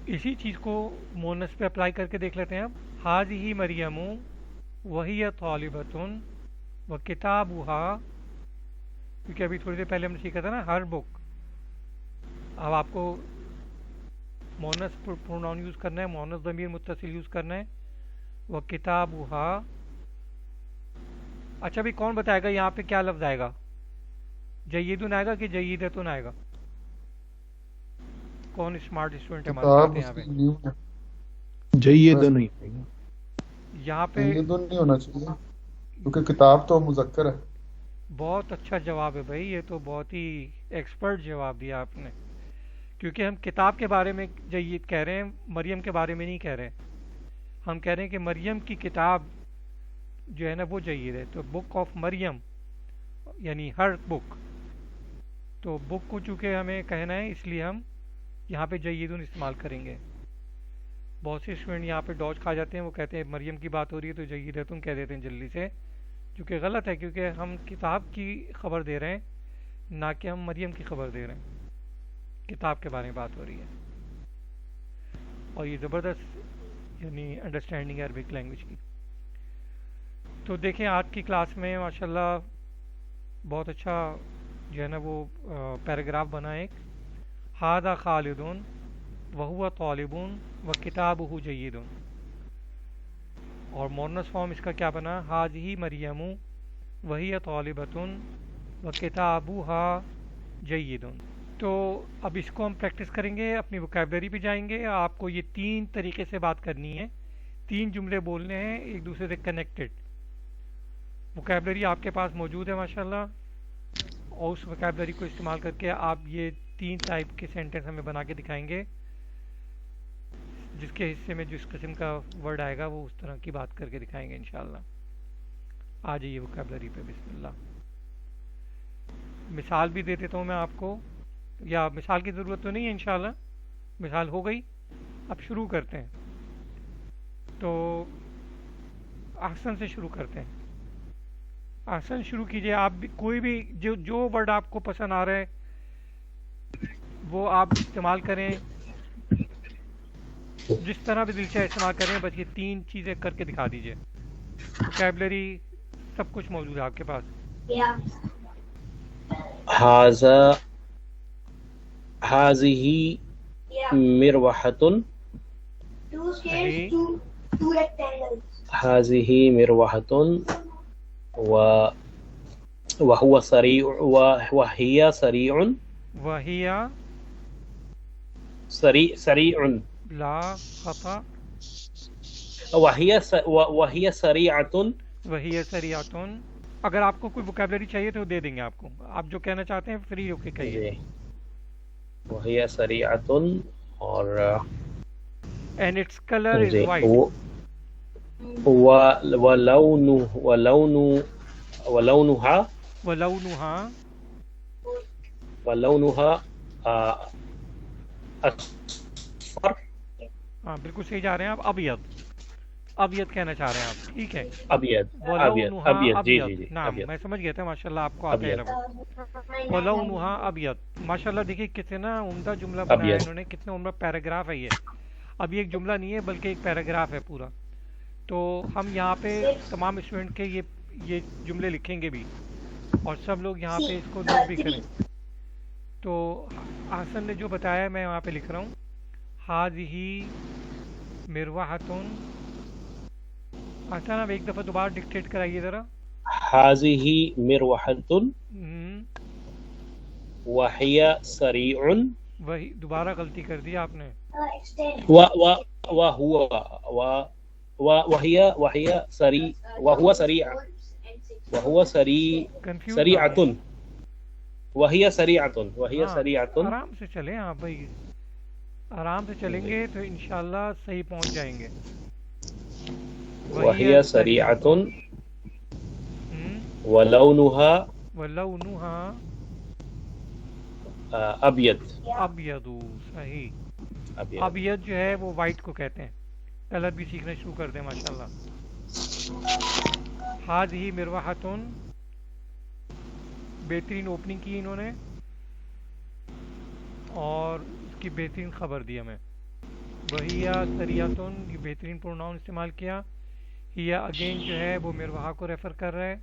اسی چیز کو مونس پہ اپلائی کر کے دیکھ لیتے ہیں. اب حاذہ مریم وہی طالبۃ وکتابھا, کیونکہ ابھی تھوڑی دیر پہلے ہم نے سیکھا تھا نا ہر بک. اب آپ کو مونس پروناؤن یوز کرنا ہے, مونس ضمیر متصل یوز کرنا ہے. وکتابھا. اچھا بھی کون بتائے گا یہاں پہ کیا لفظ آئے گا, جیدن آئے گا کہ جیدتن آئے گا؟ کون اسمارٹ اسٹوڈنٹ ہے ہمارے ساتھ یہاں پہ؟ جیدن نہیں آئے گا یہاں پہ, جیدن نہیں ہونا چاہیے کیونکہ کتاب تو مذکر ہے. بہت اچھا جواب ہے بھائی, یہ تو بہت ہی ایکسپرٹ جواب دیا آپ نے, کیونکہ ہم کتاب کے بارے میں جید کہہ رہے ہیں, مریم کے بارے میں نہیں کہہ رہے. ہم کہہ رہے ہیں کہ مریم کی کتاب جو ہے نا وہ جید ہے. تو بک آف مریم یعنی ہر بک, تو بک کو چونکہ ہمیں کہنا ہے اس لیے ہم یہاں پہ جیدن استعمال کریں گے. بہت سے اسٹوڈنٹ یہاں پہ ڈوج کھا جاتے ہیں, وہ کہتے ہیں مریم کی بات ہو رہی ہے تو جیدتن کہہ دیتے ہیں جلدی سے, جو کہ غلط ہے, کیونکہ ہم کتاب کی خبر دے رہے ہیں نہ کہ ہم مریم کی خبر دے رہے ہیں. کتاب کے بارے میں بات ہو رہی ہے. اور یہ زبردست یعنی انڈرسٹینڈنگ ہے عربک لینگویج کی. تو دیکھیں آج کی کلاس میں ماشاءاللہ بہت اچھا جو ہے نا وہ پیراگراف بنا ایک. ہاذا خالدن وہو طالبن وکتابہ جیدن. اور مونس فارم اس کا کیا بنا, حاذہ مریم وہی طالبۃ وکتابھا جیدن. تو اب اس کو ہم پریکٹس کریں گے, اپنی ووکیبلری پہ جائیں گے. آپ کو یہ 3 طریقے سے بات کرنی ہے, 3 جملے بولنے ہیں ایک دوسرے سے کنیکٹڈ. ووکیبلری آپ کے پاس موجود ہے ماشاءاللہ, اور اس ووکیبلری کو استعمال کر کے آپ یہ 3 ٹائپ کے سینٹنس ہمیں بنا کے دکھائیں گے, جس کے حصے میں جس قسم کا ورڈ آئے گا وہ اس طرح کی بات کر کے دکھائیں گے انشاءاللہ. آ جائیے ووکیبلری پہ, بسم اللہ. مثال بھی دے دیتا ہوں میں آپ کو, یا مثال کی ضرورت تو نہیں ہے انشاءاللہ, مثال ہو گئی. اب شروع کرتے ہیں. تو احسن سے شروع کرتے ہیں. احسن شروع کیجئے. آپ بھی کوئی بھی جو ورڈ آپ کو پسند آ رہا ہے وہ آپ استعمال کریں, جس طرح بھی دل چاہے استعمال کریں, بس یہ 3 چیزیں کر کے دکھا دیجئے. ووکیبلری سب کچھ موجود ہے آپ کے پاس. حاذہ مروحة صحیح. هذه مروحة وهو سريع وهي سريع وهي سريع لا خطأ. وهي سريعة. وهي سریعۃ. اگر آپ کو کوئی وکیبلری چاہیے تو دے دیں گے آپ کو. آپ جو کہنا چاہتے ہیں فری ہو کے کہیے. جی وهي سريعة اور اینڈ اٹس کلر از جی وائٹ. ولونها اصفر. ہاں بالکل صحیح جا رہے ہیں آپ. ابیض کہنا چاہ رہے ہیں آپ. ٹھیک ہے. ابیض جی جی جی نعم میں سمجھ گیا تھا. ماشاء اللہ آپ کو آتا ہے ولونها ابیض. ماشاء اللہ دیکھیے کتنا عمدہ جملہ بنایا انہوں نے. کتنا عمدہ پیراگراف ہے یہ. ابھی ایک جملہ نہیں ہے بلکہ ایک پیراگراف ہے پورا. تو ہم یہاں پہ تمام اسٹوڈنٹ کے یہ جملے لکھیں گے بھی اور سب لوگ یہاں پہ اس کو نوٹ بھی کریں. تو حسن نے جو بتایا میں وہاں پہ لکھ رہا ہوں. هذه مروحة. حسن آپ ایک دفعہ دوبارہ ڈکٹیٹ کرائیے ذرا. هذه مروحة وهي سريع. وہی دوبارہ غلطی کر دی آپ نے. وهي سريع وهو سريع سريعة وهي سريعة. آرام سے چلیں آپ بھائی. آرام سے چلیں گے تو انشاءاللہ صحیح پہنچ جائیں گے. وهي سريعة ولونها ابيض. صحیح. ابیض جو ہے وہ وائٹ کو کہتے ہیں. کلر بھی سیکھنا شروع کر دیں ماشاءاللہ. هذه مروحة. بہترین اوپننگ کی انہوں نے اور اس کی بہترین خبر دی ہمیں. وہی سریعۃ یہ بہترین پروناؤن استعمال کیا. ہی اگین جو ہے وہ مروحہ کو ریفر کر رہا ہے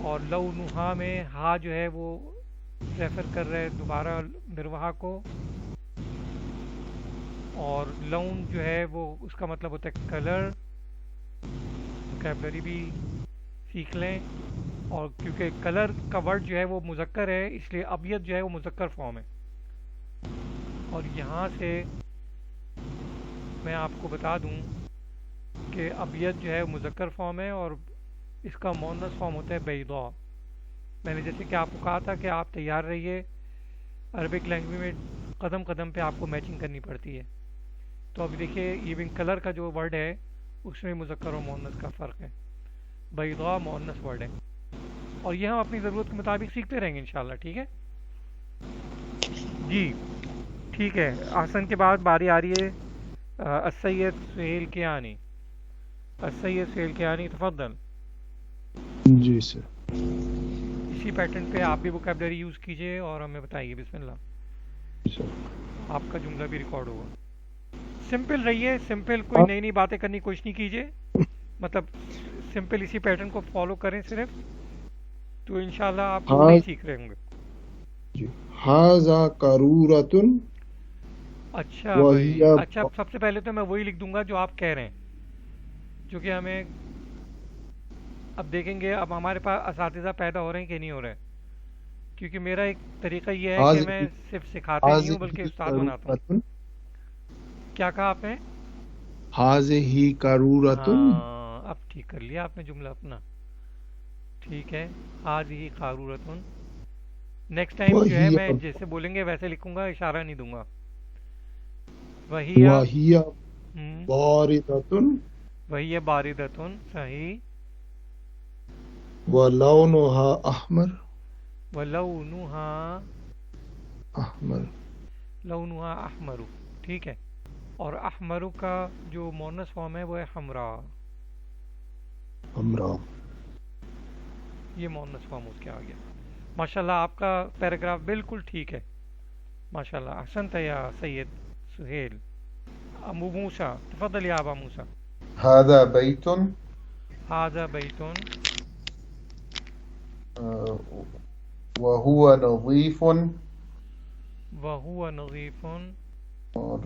اور لونہا میں ہا جو ہے وہ ریفر کر رہا ہے دوبارہ مروحہ کو. اور لون جو ہے وہ اس کا مطلب ہوتا ہے کلر. وکیبلری بھی سیکھ لیں. اور کیونکہ کلر کا ورڈ جو ہے وہ مذکر ہے اس لیے ابیض جو ہے وہ مذکر فارم ہے. اور یہاں سے میں آپ کو بتا دوں کہ ابیض جو ہے وہ مذکر فارم ہے اور اس کا مؤنث فارم ہوتا ہے بیضاء. میں نے جیسے کہ آپ کو کہا تھا کہ آپ تیار رہیے. عربک لینگویج میں قدم قدم پہ آپ کو میچنگ کرنی پڑتی ہے. تو ابھی دیکھیے ایون کلر کا جو ورڈ ہے اس میں مذکر اور مؤنث کا فرق ہے. بیضاء مؤنث ورڈ ہے اور یہ ہم اپنی ضرورت کے مطابق سیکھتے رہیں گے انشاءاللہ. ٹھیک ہے جی. ٹھیک ہے. حسن کے بعد باری آ رہی ہے السید سہیل کیانی. السید سہیل کیانی تفضل. جی سر. اسی پیٹرن پہ آپ بھی وکیبلری یوز کیجئے اور ہمیں بتائیے. بسم اللہ. آپ کا جملہ بھی ریکارڈ ہوگا. سمپل رہیے. سمپل کوئی نئی نئی باتیں کرنے کی کوشش نہیں کیجئے. مطلب سمپل اسی پیٹرن کو فالو کریں صرف تو انشاءاللہ آپ نہیں سیکھ رہے ہوں گے. جی. ھذا قارورۃ. اچھا بھائی. اچھا سب سے پہلے تو میں وہی لکھ دوں گا جو آپ کہہ رہے ہیں جو کہ ہمیں اب دیکھیں گے. اب ہمارے پاس اساتذہ پیدا ہو رہے ہیں کہ نہیں ہو رہے. کیونکہ میرا ایک طریقہ یہ ہے کہ میں صرف سکھاتا نہیں ہوں بلکہ استاد بناتا ہوں. کیا کہا آپ نے؟ ھذہ قارورۃ. اب ٹھیک کر لیا آپ نے جملہ اپنا. ٹھیک ہے. ھذہ قارورۃ. نیکسٹ ٹائم جو ہے میں جیسے بولیں گے ویسے لکھوں گا. اشارہ نہیں دوں گا. وہی باردۃ. وہی باردۃ. صحیح. ولونها احمر. ولونها احمر. لونها احمر. ٹھیک ہے. اور احمر کا جو مؤنث فارم ہے وہ ہے حمرا. حمرا. یہ مؤنث فارم اس کے آ گیا. ماشاءاللہ آپ کا پیراگراف بالکل ٹھیک ہے. ماشاءاللہ. احسنت یا سید سہیل. ابو موسیٰ تفضل یا ابا موسیٰ. هذا بيت. هذا بيت. وهو نظيف. وَهُوَ نَظِيفٌ اور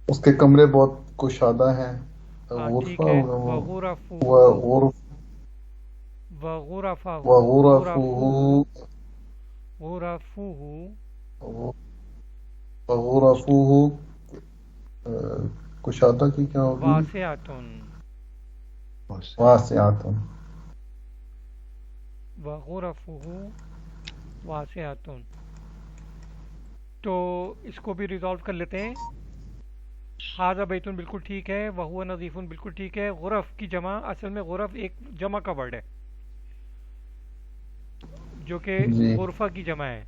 اس کے کمرے بہت کشادہ ہیں. ٹھیک غرفہ ہے. ہوگا وہ وَغُرَفُهُ وغرفوه کشادہ کی کیا ہوگی؟ واسعۃن. واسعۃ. وغرفه واسعۃن. تو اس کو بھی ریزالو کر لیتے ہیں. ھذا بیتن بالکل ٹھیک ہے. وہو نظیف بالکل ٹھیک ہے. غرف کی جمع، اصل میں غرف ایک جمع کا ورڈ ہے جو کہ غرفہ کی جمع ہے.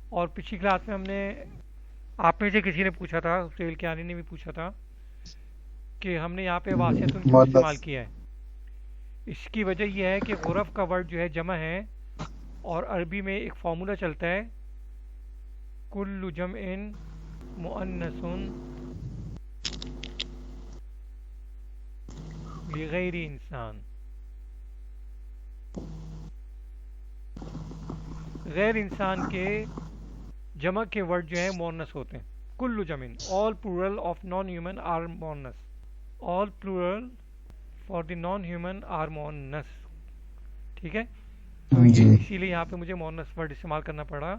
اور پچھلی کلاس میں ہم نے، آپ میں سے کسی نے پوچھا تھا، سیل کیانی نے بھی پوچھا تھا کہ ہم نے یہاں پہ واسعۃن کیوں استعمال کیا ہے. اس کی وجہ یہ ہے کہ غرف کا ورڈ جو ہے جمع ہے، اور عربی میں ایک فارمولا چلتا ہے کل جمع مؤنث لغیر انسان. غیر انسان کے جمع کے ورڈ جو ہیں مؤنث ہوتے ہیں. کل جمع، all plural of non-human are مؤنث. all plural for the non-human are مؤنث. ٹھیک ہے. تو یہ اسی لیے یہاں پہ مجھے مؤنث ورڈ استعمال کرنا پڑا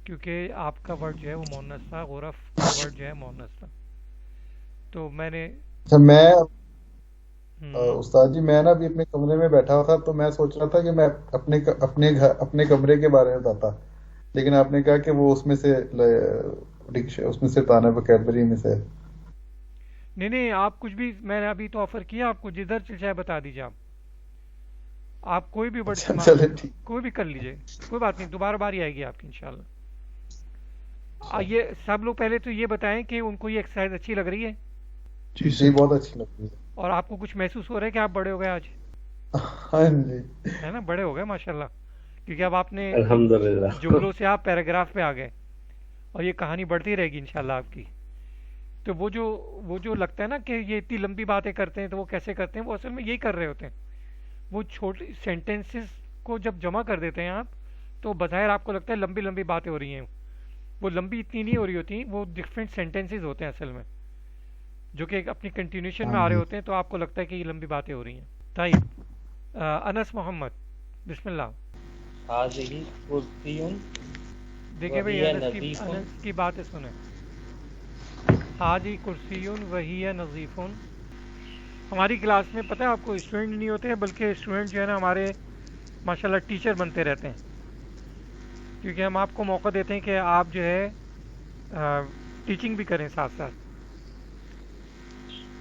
کیونکہ آپ کا ورڈ جو ہے وہ مؤنث تھا، غرف کا ورڈ جو ہے مؤنث تھا. تو میں نے استاد جی میں نا ابھی اپنے کمرے میں بیٹھا ہوا تھا تو میں سوچ رہا تھا کہ میں اپنے کمرے کے بارے میں بتاتا، لیکن آپ نے کہا کہ وہ اس میں سے بتانا وکیبلری میں سے. نہیں آپ کچھ بھی، میں نے ابھی تو آفر کیا آپ کو، جدھر چاہے بتا دیجیے. آپ کوئی بھی ورڈ کوئی بھی کر لیجیے، کوئی بات نہیں، دوبارہ باری آئے گی آپ کی انشاءاللہ. یہ سب لوگ پہلے تو یہ بتائیں کہ ان کو یہ ایکسرسائز اچھی لگ رہی ہے؟ جی بہت اچھی لگ رہی ہے. اور آپ کو کچھ محسوس ہو رہا ہے کہ آپ بڑے ہو گئے آج؟ ہاں جی ہے نا، بڑے ہو گئے ماشاءاللہ، کیونکہ اب آپ نے الحمدللہ جملوں سے آپ پیراگراف پہ آ گئے، اور یہ کہانی بڑھتی رہے گی انشاءاللہ آپ کی. تو وہ جو لگتا ہے نا کہ یہ اتنی لمبی باتیں کرتے ہیں، تو وہ کیسے کرتے ہیں؟ وہ اصل میں یہی کر رہے ہوتے ہیں. وہ چھوٹی سینٹینسز کو جب جمع کر دیتے ہیں آپ، تو بظاہر آپ کو لگتا ہے لمبی لمبی باتیں ہو رہی ہیں. وہ لمبی اتنی نہیں ہو رہی ہوتی، وہ ڈفرینٹ سینٹینسز ہوتے ہیں اصل میں، جو کہ اپنی کنٹینیوشن میں آ رہے ہوتے ہیں، تو آپ کو لگتا ہے کہ یہ لمبی باتیں ہو رہی ہیں. طيب انس محمد بسم اللہ. هذه کرسی دیکھیں بھائی انس کی باتیں سنیں. هذه کرسی وهي نظیف. ہماری کلاس میں پتہ ہے آپ کو اسٹوڈنٹ نہیں ہوتے ہیں، بلکہ اسٹوڈنٹ جو ہے نا ہمارے ماشاءاللہ ٹیچر بنتے رہتے ہیں، کیونکہ ہم آپ کو موقع دیتے ہیں کہ آپ جو ہے ٹیچنگ بھی کریں ساتھ ساتھ.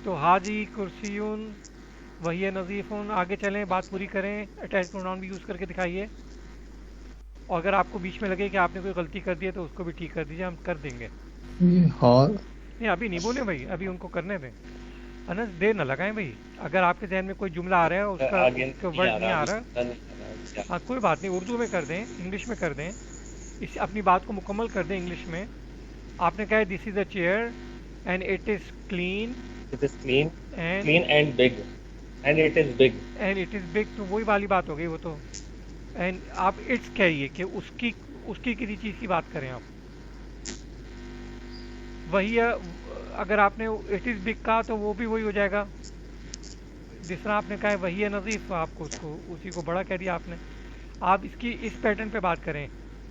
تو حاجی کرسیون وہی نظیف. آگے چلیں، بات پوری کریں، اٹیچ پروناؤن بھی یوز کر کے دکھائیے. اور اگر آپ کو بیچ میں لگے کہ آپ نے کوئی غلطی کر دی ہے تو اس کو بھی ٹھیک کر دیجیے، ہم کر دیں گے. نہیں ابھی نہیں بولیں بھائی، ابھی ان کو کرنے دیں. انس دیر نہ لگائیں بھائی. اگر آپ کے ذہن میں کوئی جملہ آ رہا ہے اس کا ورڈ نہیں آ رہا، ہاں کوئی بات نہیں، اردو میں کر دیں، انگلش میں کر دیں، اپنی بات کو مکمل کر دیں انگلش میں. آپ نے کہا ہے this is a chair and it is clean. It is clean and big and it is big. And it is big تو وہی والی بات ہو گئی وہ تو. اینڈ آپ اٹس کہیے کہ اس کی کسی چیز کی بات کریں آپ. وہی اگر آپ نے اٹ از بگ کہا تو وہ بھی وہی ہو جائے گا. جس طرح آپ نے کہا ہے وہی ہے نظیف، آپ کو اس کو اسی کو بڑا کہہ دیا آپ نے. آپ اس کی اس پیٹرن پہ بات کریں،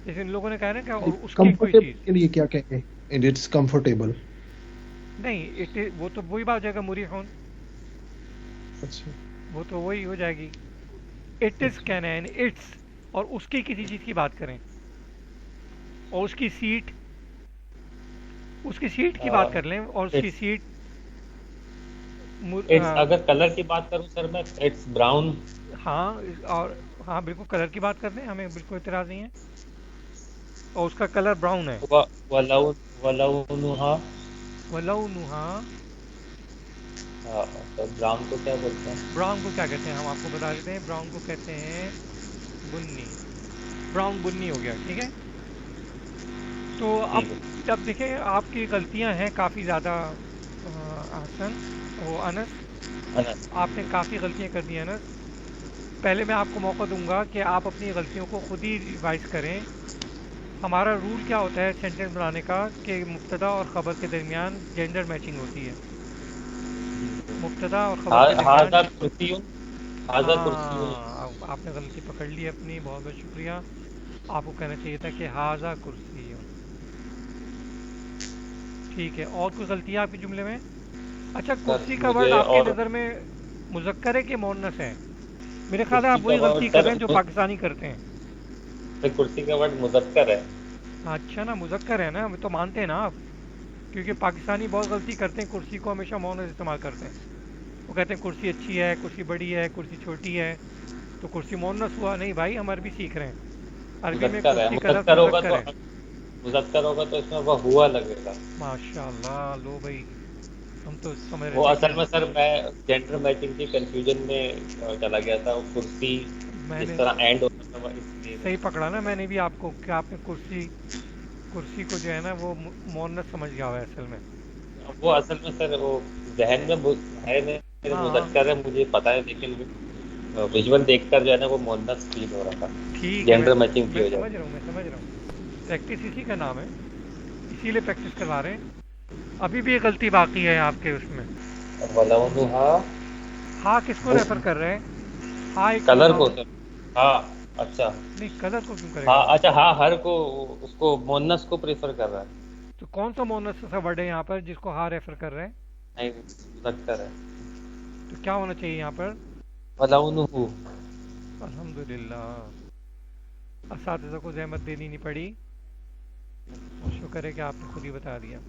جیسے ان لوگوں نے کہا نا کہ اس کی کوئی چیز کے لیے کیا کہیں اینڈ اٹس کمفرٹیبل. نہیں وہ تو وہی بات ہو جائے گا مریحون. اچھا وہ تو وہی ہو جائے گی. اٹ از کہنا ہے اٹس، اور اس کی کسی چیز کی بات کریں، اور اس کی سیٹ کی بات کر لیں. اور اس کی سیٹ اگر کلر کی بات کروں سر میں اٹس براؤن. ہاں، اور ہاں بالکل کلر کی بات کر دیں، ہمیں بالکل اعتراض نہیں ہے. اور اس کا کلر براؤن ہے. ولونھا براؤن کو کیا بولتے ہیں؟ براؤن کو کیا کہتے ہیں ہم آپ کو بتا دیتے ہیں. براؤن کو کہتے ہیں بنی. براؤن بنی ہو گیا، ٹھیک ہے. تو اب دیکھیں آپ کی غلطیاں ہیں کافی زیادہ حسن وہ انس، آپ نے کافی غلطیاں کر دی انس. پہلے میں آپ کو موقع دوں گا کہ آپ اپنی غلطیوں کو خود ہی ریوائز کریں. ہمارا رول کیا ہوتا ہے سینٹینس بنانے کا کہ مبتدا اور خبر کے درمیان جینڈر میچنگ ہوتی ہے. مبتدا اور خبر کے درمیان هذا كرسي هذا كرسي. ہاں آپ نے غلطی پکڑ لی اپنی. بہت بہت شکریہ. آپ کو کہنا چاہیے تھا کہ ہاذا کرسی. ٹھیک ہے. اور کوئی غلطی ہے آپ کے جملے میں؟ اچھا کرسی کا ورڈ آپ کی نظر میں مذکر ہے کہ مؤنث ہے؟ میرے خیال ہے آپ وہی غلطی کر رہے ہیں جو پاکستانی کرتے ہیں. کرسی کا ورڈ مذکر ہے. اچھا نا مذکر ہے نا, تو مانتے ہیں نا آپ؟ کیونکہ پاکستانی بہت غلطی کرتے ہیں, کرسی کو ہمیشہ مؤنث استعمال کرتے ہیں. وہ کہتے ہیں کرسی اچھی ہے, کرسی بڑی ہے, کرسی چھوٹی ہے, تو کرسی مؤنث ہوا. نہیں بھائی, ہم عربی سیکھ رہے ہیں. عربی میں کرسی کا لفظ مذکر ہے. مذکر ہوگا تو اس میں وہ ہوا لگے گا. ماشاء اللہ. لو بھائی, ہم تو سمجھ رہے وہ تھے اصل میں سر میں جینڈر میچنگ کی کنفیوژن میں چلا گیا تھا. وہ کرسی میں جس نے طرح اینڈ ہوتا تھا اس لیے صحیح پکڑا نا میں نے بھی آپ کو, کہ آپ نے کرسی کو جو ہے نا وہ مؤنث سمجھ گیا ہوا ہے اصل میں. وہ اصل میں سر وہ ذہن میں ہے میرے مذکر ہے, مجھے پتا ہے, لیکن ویژول دیکھ کر جو ہے نا وہ مؤنث فیل ہو رہا تھا. ٹھیک ہے, جینڈر میچنگ کی میں وجہ سمجھ رہا ہوں, میں سمجھ رہا ہوں. پریکٹس اسی کا نام ہے, اسی لیے پریکٹس کروا رہے ہیں. ابھی بھی یہ غلطی باقی ہے آپ کے اس میں. ہاں کس کو ریفر کر رہے ہیں؟ ہاں ایک کلر کو سر. ہاں اچھا نہیں, کلر کو کیوں کرے ہاں گا؟ اچھا ہاں ہر کو اس کو مؤنث کو پریفر کر رہا ہے. تو کون سا مؤنث سا ورڈ ہے یہاں پر جس کو ہاں ریفر کر رہے ہیں؟ نہیں مذکر ہے. تو کیا ہونا چاہیے یہاں پر؟ وَلَوْنُهُ. الحمدللہ, اساتذہ کو زحمت دینی نہیں پڑی, اور شکر ہے کہ آپ نے خود ہی بتا دیا.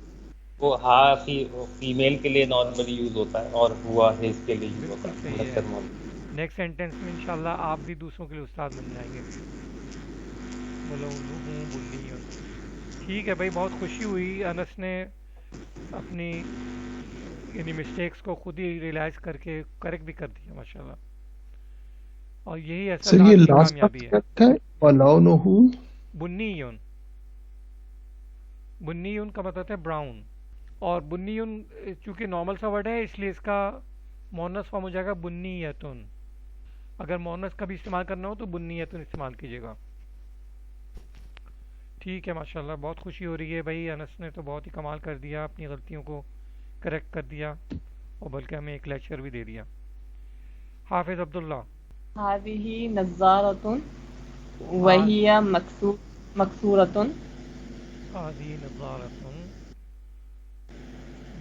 وہ ہاں فیمیل کے لیے نارملی یوز ہوتا ہے, اور ہوا ہز کے لیے یوز ہوتا بالکل ہے. صحیح ہے. مذکر مؤنث. نیکسٹ سینٹینس میں انشاءاللہ آپ بھی دوسروں کے لیے استاد بن جائیں گے. وَلَوْنُهُ بُنِّيٌّ. ٹھیک ہے بھائی, بہت خوشی ہوئی. انس نے اپنی یعنی مسٹیکس کو خود ہی ریلائز کر کے کریکٹ بھی کر دیا ماشاءاللہ, اور یہی اصل سر یہ آپ کی لاسٹ کامیابی ہے. ہے وَلَوْنُهُ بُنِّيٌّ. بُنِّيٌّ کا مطلب ہے براؤن, اور بُنِّيٌّ چونکہ نارمل سا ورڈ ہے اس لیے اس کا مؤنث فارم ہو جائے گا بُنِّيَّةٌ. اگر مؤنث کا بھی استعمال کرنا ہو تو بُنِّيَّةٌ استعمال کیجیے گا. ٹھیک ہے ماشاءاللہ, بہت خوشی ہو رہی ہے بھائی. انس نے تو بہت ہی کمال کر دیا, اپنی غلطیوں کو کریکٹ کر دیا, اور بلکہ ہمیں ایک لیکچر بھی دے دیا. حافظ عبداللہ. هذه نظارة وهي مكسورة. هذه نظارة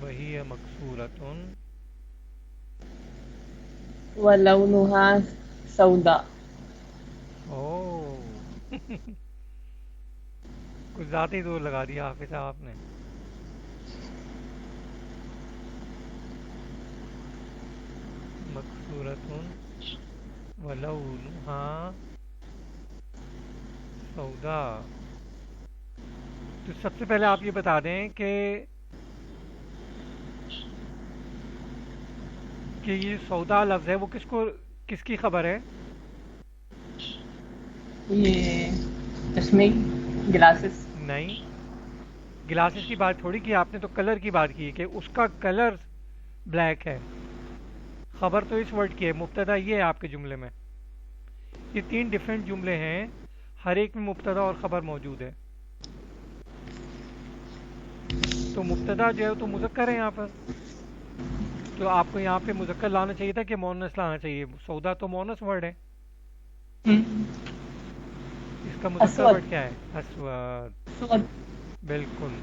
وهي مكسورة ولونها سوداء. اوہ کچھ ذاتی دور لگا دیا حافظ صاحب نے. مکسورتن ولونها سودا. تو سب سے پہلے آپ یہ بتا دیں کہ یہ سودا لفظ ہے وہ کس کی خبر ہے؟ یہ چشمے گلاسز. نہیں, گلاسز کی بات تھوڑی کی آپ نے, تو کلر کی بات کی کہ اس کا کلر بلیک ہے. خبر تو اس ورڈ کی ہے, مبتدا یہ ہے آپ کے جملے میں. یہ 3 ڈیفرنٹ جملے ہیں, ہر ایک میں مبتدا اور خبر موجود ہے. تو مبتدا جو ہے تو مذکر ہے یہاں پر, تو آپ کو یہاں پہ مذکر لانا چاہیے تھا کہ مؤنث لانا چاہیے. سودا تو مؤنث ورڈ ہے, اس کا مذکر ورڈ کیا ہے؟ اسود. بالکل,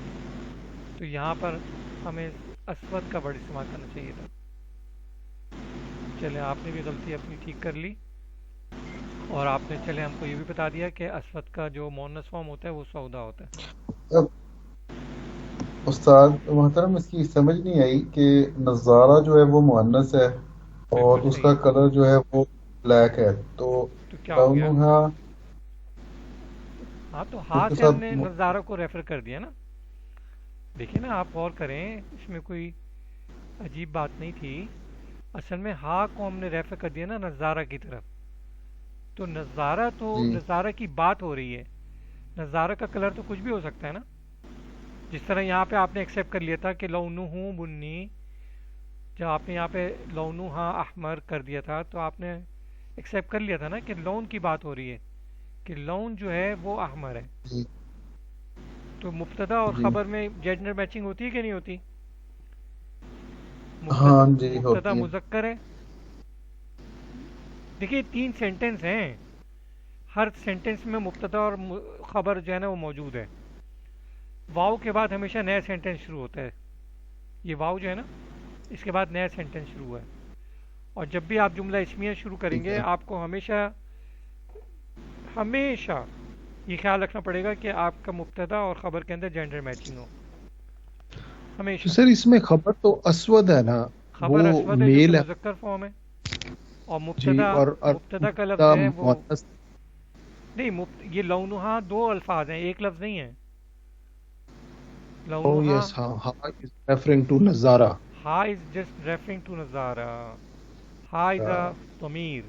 تو یہاں پر ہمیں اسود کا ورڈ استعمال کرنا چاہیے تھا. چلیں, آپ نے بھی غلطی اپنی ٹھیک کر لی, اور آپ نے چلے ہم کو یہ بھی بتا دیا کہ اسود کا جو مؤنث فارم ہوتا ہے وہ سودا ہوتا ہے. اب استاد محترم اس کی سمجھ نہیں آئی کہ نظارہ جو ہے وہ مؤنث ہے اور اس کا کلر جو ہے وہ بلیک ہے, تو کیا ہو گیا؟ ہاں تو ہاں سے ہم نے ساتھ نظارہ کو ریفر کر دیا نا. دیکھیں نا, آپ غور کریں, اس میں کوئی عجیب بات نہیں تھی. اصل میں ہاں کو ہم نے ریفر کر دیا نا نظارہ کی طرف. تو نظارہ تو نظارہ کی بات ہو رہی ہے, نظارہ کا کلر تو کچھ بھی ہو سکتا ہے نا. جس طرح یہاں پہ آپ نے ایکسیپٹ کر لیا تھا کہ لونہ بنی, جب آپ نے یہاں پہ لونہ احمر کر دیا تھا تو آپ نے ایکسیپٹ کر لیا تھا نا کہ لون کی بات ہو رہی ہے کہ لون جو ہے وہ احمر ہے. جی تو مبتدا اور جی خبر میں جینڈر میچنگ ہوتی ہے کہ نہیں ہوتی؟ ہاں جی مبتدا ہوتی ہے. مذکر ہے. دیکھیے 3 سینٹنس ہیں، ہر سینٹنس میں مبتدا اور خبر جو ہے نا وہ موجود ہے. واو کے بعد ہمیشہ نیا سینٹنس شروع ہوتا ہے. یہ واو جو ہے نا اس کے بعد نیا سینٹنس شروع ہے. اور جب بھی آپ جملہ اسمیہ شروع کریں ٹھیک گے ہے. آپ کو ہمیشہ ہمیشہ یہ خیال رکھنا پڑے گا کہ آپ کا مبتدا اور خبر کے اندر جینڈر میچنگ ہو تو ہمیشہ. سر اس میں خبر تو اسود ہے نا، خبر وہ اسود ہے جو کہ میل ہے. مذکر فارم ہے، اور جی اور مبتدا کا لفظ ہے وہ مؤنث. نہیں. یہ لونہا 2 الفاظ ہیں، ایک لفظ نہیں ہے. او لونہا یس ہاں ہاں از ریفرنگ ٹو نظارہ. ہا از جسٹ ریفرنگ ٹو نظارہ. ہا از اے ضمیر،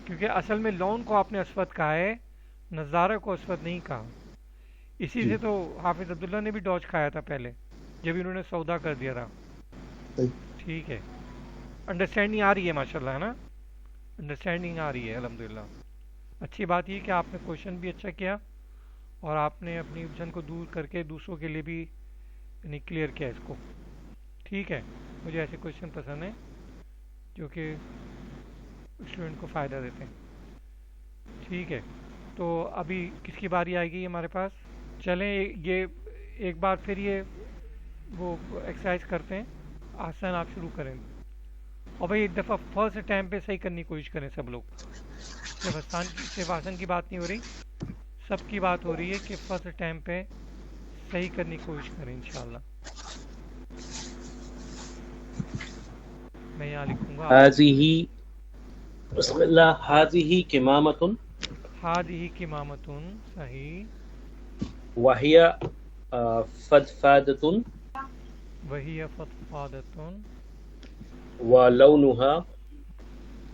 کیونکہ اصل میں لون کو آپ نے اسود کہا ہے، نظارہ کو اسود نہیں کہا. اسی جی سے تو حافظ عبداللہ نے بھی ڈوج کھایا تھا پہلے جب انہوں نے سودا کر دیا تھا. صحیح. ٹھیک ہے، انڈرسٹینڈنگ آ رہی ہے ماشاءاللہ ہے نا، انڈرسٹینڈنگ آ رہی ہے الحمدللہ. اچھی بات یہ کہ آپ نے کوشچن بھی اچھا کیا اور آپ نے اپنی الجھن کو دور کر کے دوسروں کے لیے بھی یعنی کلیئر کیا اس کو. ٹھیک ہے، مجھے ایسے کوشچن پسند ہیں جو کہ اسٹوڈنٹ کو فائدہ دیتے ہیں. ٹھیک ہے، تو ابھی کس کی باری آئے گی ہمارے پاس؟ چلیں یہ ایک بار پھر یہ وہ ایکسرسائز کرتے ہیں. آسان آپ شروع کریں اور بھائی ایک دفعہ فرسٹ ٹائم پہ صحیح کرنے کی کوشش کریں سب لوگ. صرف آسان کی بات نہیں ہو رہی، سب کی بات ہو رہی ہے کہ فرسٹ ٹائم پہ صحیح کرنے کی کوشش کریں انشاءاللہ. میں یہاں لکھوں گا هذه بسم الله هذه كمامة ہادی کمامتن. صحیح. وهي فضفاضة وہی فضفاضتن ولونها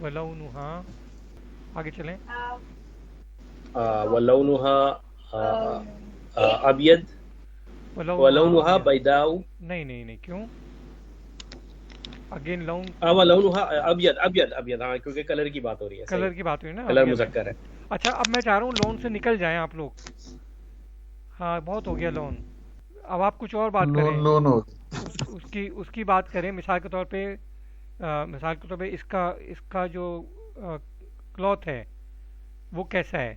ولونہا. آگے چلیں. ولونها أبيض ولونها بيضاء. نہیں کیوں؟ اگین لون ولونها ابيض ہاں کیونکہ کلر کی بات ہو رہی ہے. کلر کی بات ہوئی نا، کلر ابیض. مذکر ہے. اچھا اب میں چاہ رہا ہوں لون سے نکل جائیں آپ لوگ. ہاں بہت ہو گیا لون. اب آپ کچھ اور بات کریں، لون ہو اس کی بات کریں. مثال کے طور پہ اس کا جو کلوتھ ہے وہ کیسا ہے؟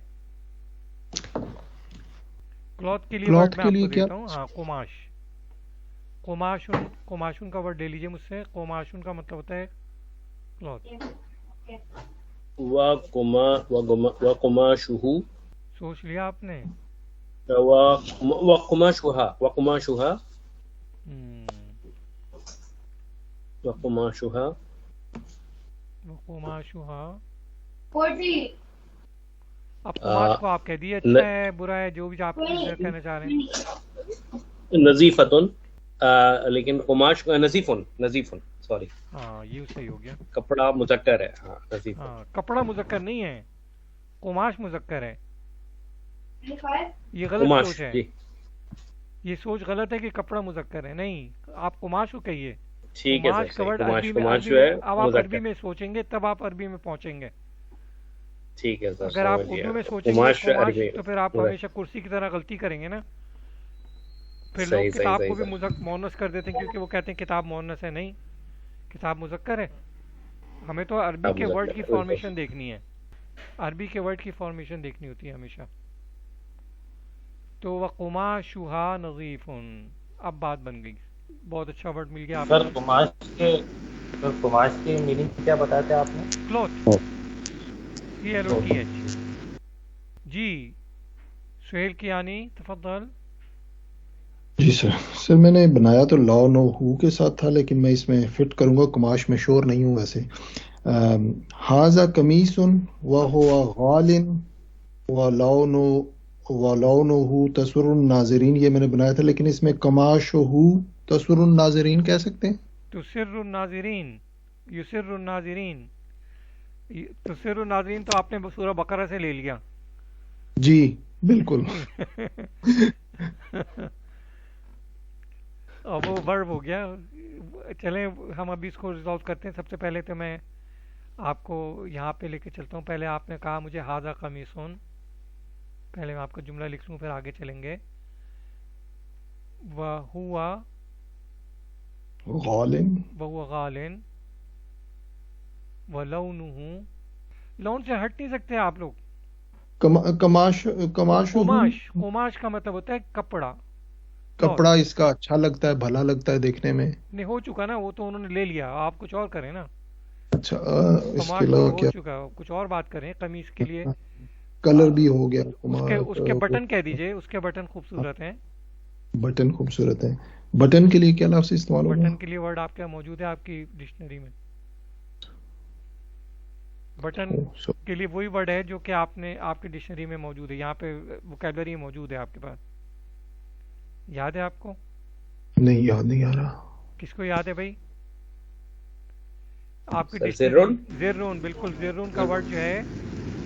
کلوتھ کے لیے ورڈ میں آپ کو دیتا ہوں. ہاں قماش. قماشن کا ورڈ لے لیجیے مجھ سے. قماشن کا مطلب ہوتا ہے کلوتھ. وقماشه سوچ لیا آپ نے؟ وقماشها اب قماش کو آپ کہہ دیے اچھا ہے برا ہے جو بھی آپ کہنا چاہ رہے ہیں. نظیفتن لیکن قماش نظیفن سوری ہاں یہ صحیح ہو گیا. کپڑا مذکر ہے. ہاں نظیف. ہاں کپڑا مذکر نہیں ہے، قماش مذکر ہے. یہ غلط سوچ ہے. یہ سوچ غلط ہے کہ کپڑا مذکر ہے. نہیں، آپ قماش کو کہیے. ٹھیک ہے قماش کا ورڈ قماش جو ہے اب آپ عربی میں سوچیں گے تب آپ عربی میں پہنچیں گے. ٹھیک ہے سر. اگر آپ اردو میں سوچیں گے قماش تو پھر آپ ہمیشہ کرسی کی طرح غلطی کریں گے نا. پھر لوگ کتاب کو بھی مؤنث کر دیتے ہیں کیونکہ وہ کہتے ہیں کتاب مؤنث ہے. نہیں، کتاب مذکر ہے. ہمیں تو عربی کے ورڈ کی فارمیشن دیکھنی ہے، عربی کے ورڈ کی فارمیشن دیکھنی ہوتی ہے ہمیشہ. تو وقماشها نظیف. اب بات بن گئی. بہت اچھا ورڈ مل گیا آپ سر قماش کی میننگ کیا بتایا تھا آپ نے؟ کلوتھ. CLOTH. جی سہیل کیانی تفضل. جی سر میں نے بنایا تو لا نو ہو کے ساتھ تھا لیکن میں اس میں فٹ کروں گا. قماش میں شور نہیں ہوں ویسے. ہاذا قمیص وہو غال ولونہ تسر الناظرین. یہ میں نے بنایا تھا لیکن اس میں قماشہ تسر الناظرین کہہ سکتے ہیں. تسر الناظرین، یسر الناظرین. تسر الناظرین تو آپ نے سورہ بقرہ سے لے لیا. جی بالکل. اب وہ ورب ہو گیا. چلیں ہم ابھی اس کو ریزالو کرتے ہیں. سب سے پہلے تو میں آپ کو یہاں پہ لے کے چلتا ہوں. پہلے آپ نے کہا مجھے ہاذا قمیصن، پہلے میں آپ کا جملہ لکھ لوں پھر آگے چلیں گے. وَهُوَ غالن وَهُوَ غالن وَلَوْنُهُ، لون سے ہٹ نہیں سکتے آپ لوگ. کماش قماش کا مطلب ہوتا ہے کپڑا. کپڑا اس کا اچھا لگتا ہے، بھلا لگتا ہے دیکھنے میں. نہیں ہو چکا نا وہ تو انہوں نے لے لیا، آپ کچھ اور کریں نا. اچھا اس قماش کے تو علاوہ ہو کیا؟ چکا، کچھ اور بات کریں. قمیص کے لیے کلر بھی ہو گیا. اس کے بٹن کہہ دیجئے، اس کے بٹن خوبصورت ہیں. بٹن خوبصورت ہے. بٹن کے لیے کیا لفظ استعمال ہوگا؟ بٹن کے لیے ورڈ آپ کے موجود ہے آپ کی ڈکشنری میں. بٹن کے لیے وہی ورڈ ہے جو کہ آپ کی ڈکشنری میں موجود ہے. یہاں پہ ووکیبلری موجود ہے آپ کے پاس. یاد ہے آپ کو؟ نہیں یاد نہیں آ رہا. کس کو یاد ہے بھائی؟ آپ کی زرون. زرون، بالکل. زرون کا ورڈ جو ہے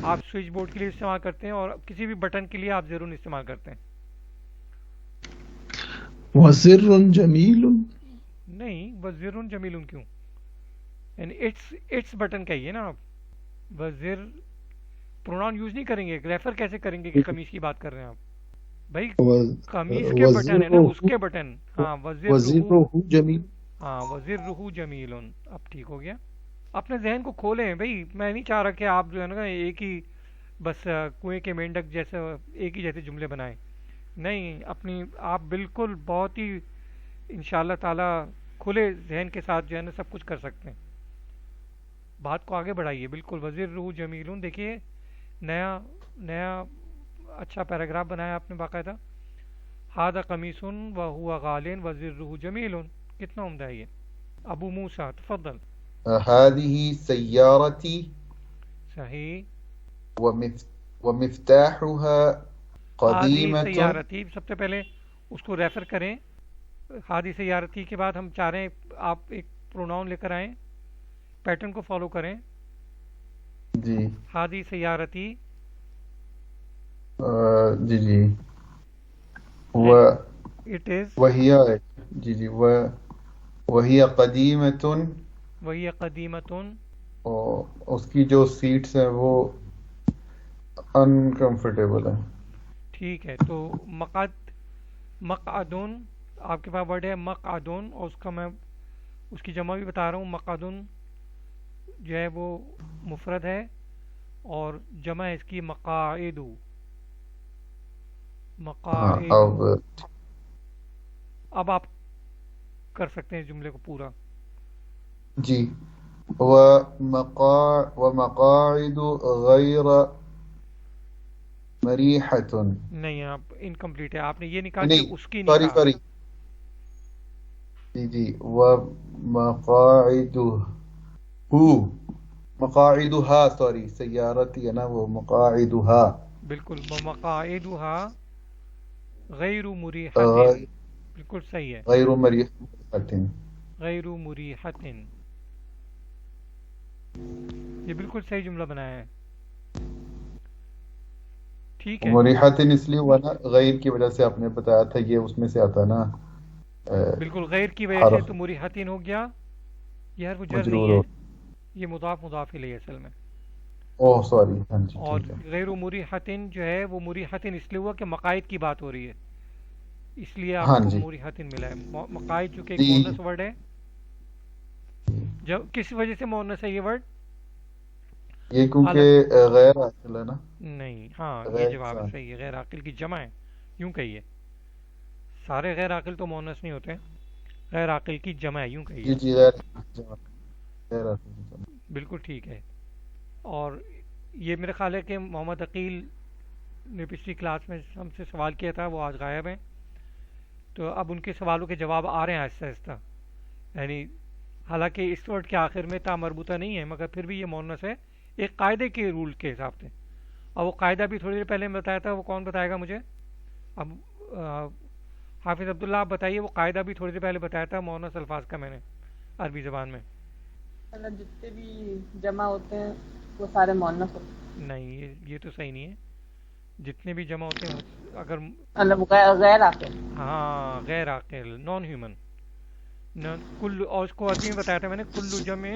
آپ سوئچ بورڈ کے لیے استعمال کرتے ہیں اور کسی بھی بٹن کے لیے آپ زرون استعمال کرتے ہیں. وزر جمیل نہیں، وزر جمیل کیوں؟ یعنی اٹس بٹن کہیے نا آپ. وزر پروناؤن یوز نہیں کریں گے. ریفر کیسے کریں گے کہ قمیص کی بات کر رہے ہیں آپ بھائی؟ قمیص کے بٹن ہے نا، اس کے بٹن. ہاں وزر جمیل. ہاں وزر جمیل. اب ٹھیک ہو گیا. اپنے ذہن کو کھولیں بھائی. میں نہیں چاہ رہا کہ آپ جو ہے نا ایک ہی بس کنویں کے مینڈک جیسے ایک ہی جیسے جملے بنائیں. نہیں، اپنی آپ بالکل بہت ہی انشاءاللہ تعالی کھلے ذہن کے ساتھ جو ہے نا سب کچھ کر سکتے ہیں. بات کو آگے بڑھائیے. بالکل وزیر روح جمیل. دیکھیے نیا اچھا پیراگراف بنایا آپ نے باقاعدہ. ہاذا قمیص وهو غال وزر جمیل. کتنا عمدہ ہے یہ. ابو موسیٰ تفضل. هذه سيارتي. صحیح. ومفتاحها قديمة. سیارتی سب سے پہلے اس کو ریفر کریں. ہادی سیارتی کے بعد ہم چاہ رہے ہیں آپ ایک پروناؤن لے کر آئیں. پیٹرن کو فالو کریں. جی. ہادی سیارتی. جی. It is. وہی قدیمۃ. وہی قدیمۃ. اور اس کی جو سیٹس ہیں وہ انکمفرٹیبل ہیں. ٹھیک ہے. تو مقعدن آپ کے پاس ورڈ ہے مقعدن، اور اس کی جمع بھی بتا رہا ہوں. مقعدن جو ہے وہ مفرد ہے اور جمع ہے اس کی مقاعد. اب آپ کر سکتے ہیں اس جملے کو پورا. جی. ومقاعد غیر مریحۃ. نہیں، آپ انکمپلیٹ ہے. آپ نے یہ نہیں کہا کہ اس کی نہیں کہا. سوری. جی. مقاعدها سوری سیارتی ہے نا وہ مقاعدها. بالکل. مقاعدها غیر مریحۃ. بالکل صحیح ہے. غیر مریحۃ. غیر مریحۃ. یہ بالکل صحیح جملہ بنایا ہے. ٹھیک ہے. مریحۃ اس لیے ہوا نا غیر کی وجہ سے آپ نے بتایا تھا یہ اس میں سے آتا ہے نا. بالکل غیر کی وجہ سے تو مریحۃ ہو گیا. یہ حرف جر نہیں ہے، یہ مضاف الیہ اصل میں. اوہ سوری. ہاں جی. اور غیر مریحۃ جو ہے وہ مریحۃ اس لیے ہوا کہ مقاعد کی بات ہو رہی ہے، اس لیے آپ کو مریحۃ ملا ہے. مقاعد چونکہ ایک مؤنث ورڈ ہے. کس وجہ سے مؤنث ہے یہ ورڈ؟ یہ کیونکہ غیر عاقل ہے نا. نہیں، ہاں یہ جواب صحیح ہے. غیر عاقل کی جمع ہے، یوں کہیے. سارے غیر عاقل تو مؤنث نہیں ہوتے. غیر عاقل کی جمع ہے، یوں کہیے. جی غیر عاقل. بالکل ٹھیک ہے. اور یہ میرا خیال ہے کہ محمد عقیل نے پچھلی کلاس میں ہم سے سوال کیا تھا، وہ آج غائب ہیں. تو اب ان کے سوالوں کے جواب آ رہے ہیں آہستہ آہستہ. یعنی حالانکہ اس ورڈ کے آخر میں تا مربوطہ نہیں ہے، مگر پھر بھی یہ مؤنث ہے ایک قاعدے کے رول کے حساب سے. اور وہ قاعدہ بھی تھوڑی دیر پہلے میں بتایا تھا. وہ کون بتائے گا مجھے؟ اب حافظ عبداللہ آپ بتائیے. وہ قاعدہ بھی تھوڑی دیر پہلے بتایا تھا مؤنث الفاظ کا میں نے عربی زبان میں. جتنے بھی جمع ہوتے ہیں وہ سارے مؤنث ہوتے ہیں. نہیں، یہ تو صحیح نہیں ہے. جتنے بھی جمع ہوتے ہیں اگر غیر عاقل. ہاں غیر عاقل، نان ہیومن. کل، اور اس کو عربی میں بتایا تھا میں نے. کل جمع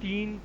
3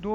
2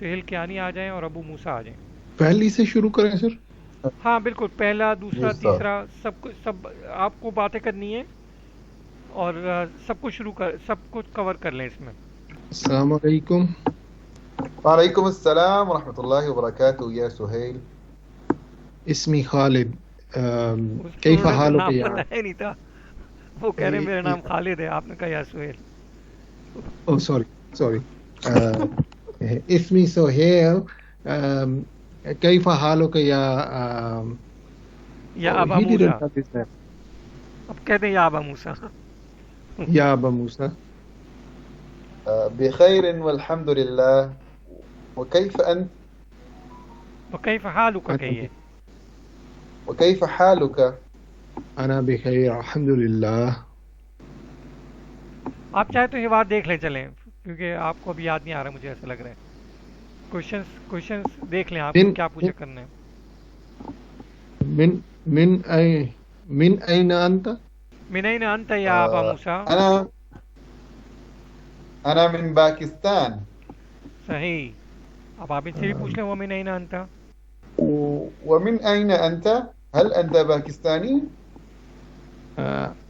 سہیل کیانی آ جائیں اور ابو موسیٰ آ جائیں. پہلی سے شروع کریں سر. ہاں بالکل، پہلا دوسرا Yes, sir. تیسرا سب آپ کو باتیں کرنی ہے اور سب کچھ کور کر لیں اس میں. السلام علیکم. وعلیکم السلام ورحمۃ اللہ وبرکاتہ یا سہیل. اسمی خالد. کیف اسٹوڈنٹ کا حالک نام یا پتہ ہے نہیں تھا، وہ کہہ رہے ہیں میرا نام خالد ہے، آپ نے کہا یا سہیل. او سوری اسمی سہیل. کیف حالک یا یا ابا موسیٰ. اب کہتے ہیں یا ابا موسیٰ. یا ابا موسیٰ. بخیر والحمد للہ. وکیف انت؟ وکیف حالک کہیے. وکیف حالک؟ انا بخیر الحمد للہ. آپ چاہے تو یہ بات دیکھ لیں چلیں، کیونکہ آپ کو ابھی یاد نہیں آ رہا، مجھے ایسا لگ رہا ہے. کوشچنس دیکھ لیں آپ کو کیا پوچھا کرنا ہے. من این انت؟ من این انت یا ابا موسیٰ. انا من پاکستان. صحیح. اب آپ ان سے بھی پوچھ لیں ومن این انت. ومن این انت؟ هل انت پاکستانی؟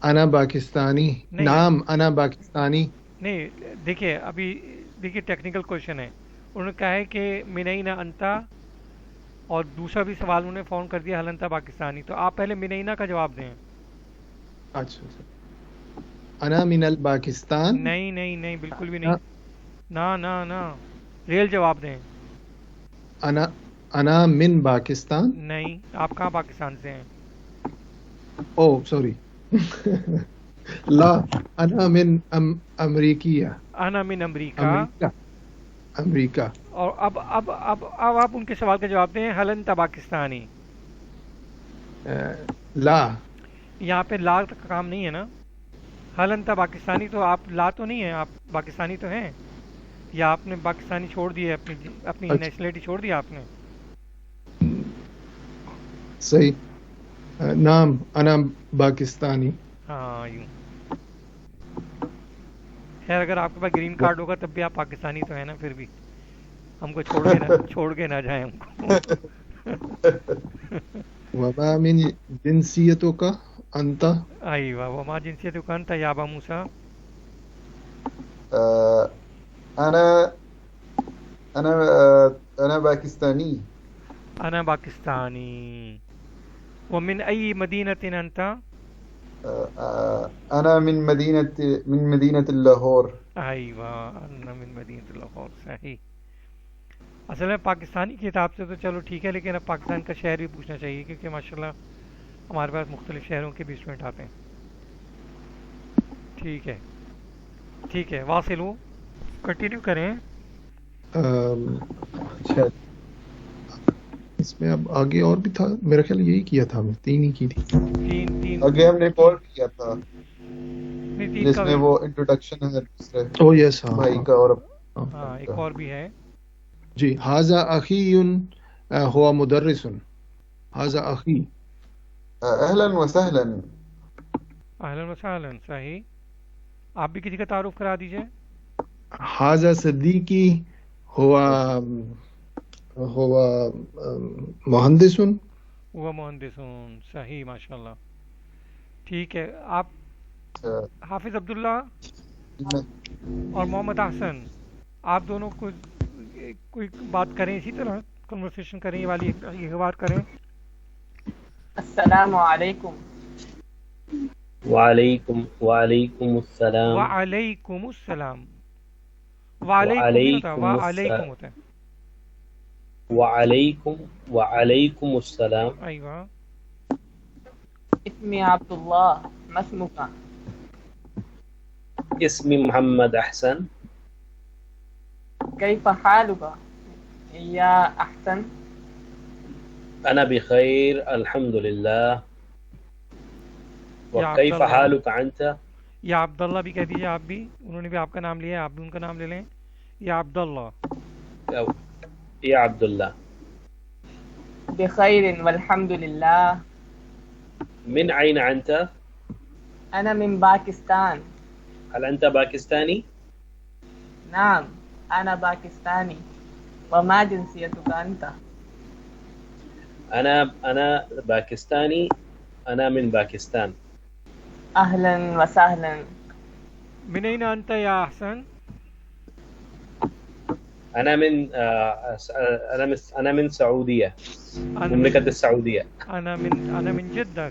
انا پاکستانی. نام انا پاکستانی. نہیں دیکھیے، ابھی دیکھیے ٹیکنیکل کوشچن ہے. انہوں نے کہا ہے کہ من این انت، اور دوسرا بھی سوال انہوں نے فون کر دیا حل انت پاکستانی، تو آپ پہلے من این کا جواب دیں. اچھا انا من الپاکستان. نہیں بالکل بھی نہیں. نہ ریل جواب دیں. انا من پاکستان. نہیں، آپ کہاں پاکستان سے ہیں؟ او سوری. لا انا من امریکیہ. انا من امریکہ. امریکہ. اور اب آپ ان کے سوال کا جواب دیں حل انت پاکستانی. لا. یہاں پہ لا کا کام نہیں ہے نا. حل انت پاکستانی تو آپ لا تو نہیں ہیں، آپ پاکستانی تو ہیں، یا آپ نے پاکستانی چھوڑ دی ہے، اپنی نیشنلٹی چھوڑ دی آپ نے. صحیح. نام انا پاکستانی. ہاں یوں. خیر اگر آپ کے پاس گرین کارڈ ہوگا تب بھی آپ پاکستانی تو ہیں نا، پھر بھی ہم کو چھوڑ کے نہ جائیں ہم کو. وما من جنسیتک انت؟ ایوہ وما جنسیتک انت یا ابا موسیٰ؟ انا پاکستانی. انا پاکستانی. ومن ای مدینۃ انت؟ انا من مدینۃ لاہور. ایوہ انا من مدینۃ لاہور. صحیح. اصل میں پاکستانی کی کتاب سے تو چلو ٹھیک ہے، لیکن اب پاکستان کا شہر بھی پوچھنا چاہیے، کیونکہ ماشاءاللہ ہمارے پاس مختلف شہروں کے بھی اسٹوڈنٹ آتے ہیں. ٹھیک ہے واصل ہوں، کنٹینیو کریں. اچھا اس میں اب آگے اور بھی تھا، میرا خیال یہی کیا تھا، ہمیں 3 ہی کی تھی. تین آگے ہم نے ایک اور کیا تھا نہیں، جس میں وہ انٹروڈکشن ہے دوسرے او یس. ہاں بھائی کا. اور ہاں ایک اور بھی ہے. جی. ھذا اخی هو مدرس. ھذا اخی. اہلا وسہلا. اہلا وسہلا. صحیح. آپ بھی کسی کا تعارف کرا دیجئے. ھذا صدیقی هو مہندس. وہ مہندس. صحیح ماشاءاللہ. ٹھیک ہے. آپ حافظ عبداللہ اور محمد احسن، آپ دونوں کو کوئی بات کریں، اسی طرح کنورسیشن کریں، یہ والی یہ بات کریں. السلام علیکم. وعلیکم السلام. وعلیکم السلام. وعلیکم ہوتا ہے. وعلیکم السلام. ایوہ. اسمی عبداللہ. ما اسمک؟ اسمی محمد احسن. کیف حالک یا احسن؟ انا بخیر الحمد للہ. وکیف عبداللہ. حالک انت؟ یا عبداللہ بھی کہہ دیجیے. آپ بھی، انہوں نے بھی آپ کا نام لیا ہے، آپ بھی ان کا نام لے لیں. یا عبداللہ. یا عبداللہ. بخیر والحمد للہ. من عین انت؟ انا من پاکستان. هل انت باکستانی؟ نعم انا پاکستانی. وما جنسيتك أنت؟ أنا باكستاني. أنا من باكستان. أهلا وسهلا. من أين أنت يا أحسن؟ أنا من سعودية. مملكة السعودية. أنا من جدة.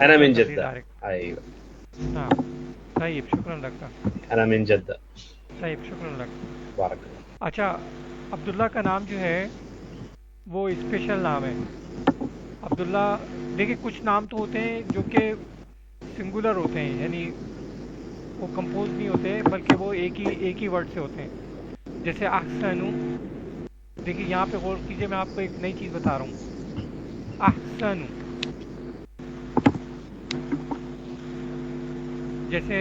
أنا من جدة. أيوة. نعم. طيب شكرا لك. أنا من جدة. طيب شکرا لك. بارک اللہ. اچھا عبداللہ کا نام جو ہے وہ اسپیشل نام ہے. عبداللہ دیکھیں کچھ نام تو ہوتے ہیں جو کہ سنگولر ہوتے ہیں, یعنی وہ کمپوز نہیں ہوتے بلکہ وہ ایک ہی ورڈ سے ہوتے ہیں. جیسے احسن. دیکھیں یہاں پہ غور کیجئے, میں آپ کو ایک نئی چیز بتا رہا ہوں. احسن جیسے,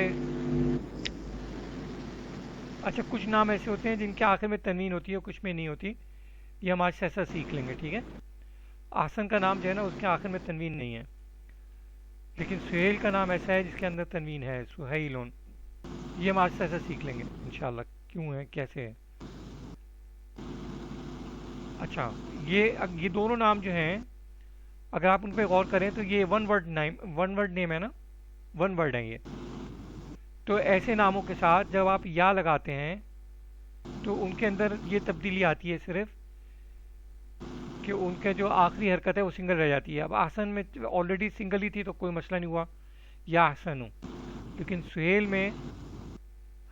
اچھا کچھ نام ایسے ہوتے ہیں جن کے آخر میں تنوین ہوتی ہے, کچھ میں نہیں ہوتی. یہ ہم آج سے ایسا سیکھ لیں گے, ٹھیک ہے. احسن کا نام جو ہے نا اس کے آخر میں تنوین نہیں ہے, لیکن سہیل کا نام ایسا ہے جس کے اندر تنوین ہے, سہیلون. یہ ہم آج سے ایسا سیکھ لیں گے انشاءاللہ کیوں ہے کیسے ہے. اچھا یہ دونوں نام جو ہیں اگر آپ ان پہ غور کریں تو یہ ون ورڈ نیم ہے نا, ون ورڈ ہے یہ. تو ایسے ناموں کے ساتھ جب آپ یا لگاتے ہیں تو ان کے اندر یہ تبدیلی آتی ہے صرف کہ ان کے جو آخری حرکت ہے وہ سنگل رہ جاتی ہے. اب احسن میں آلریڈی سنگل ہی تھی تو کوئی مسئلہ نہیں ہوا, یا احسن ہوں. لیکن سہیل میں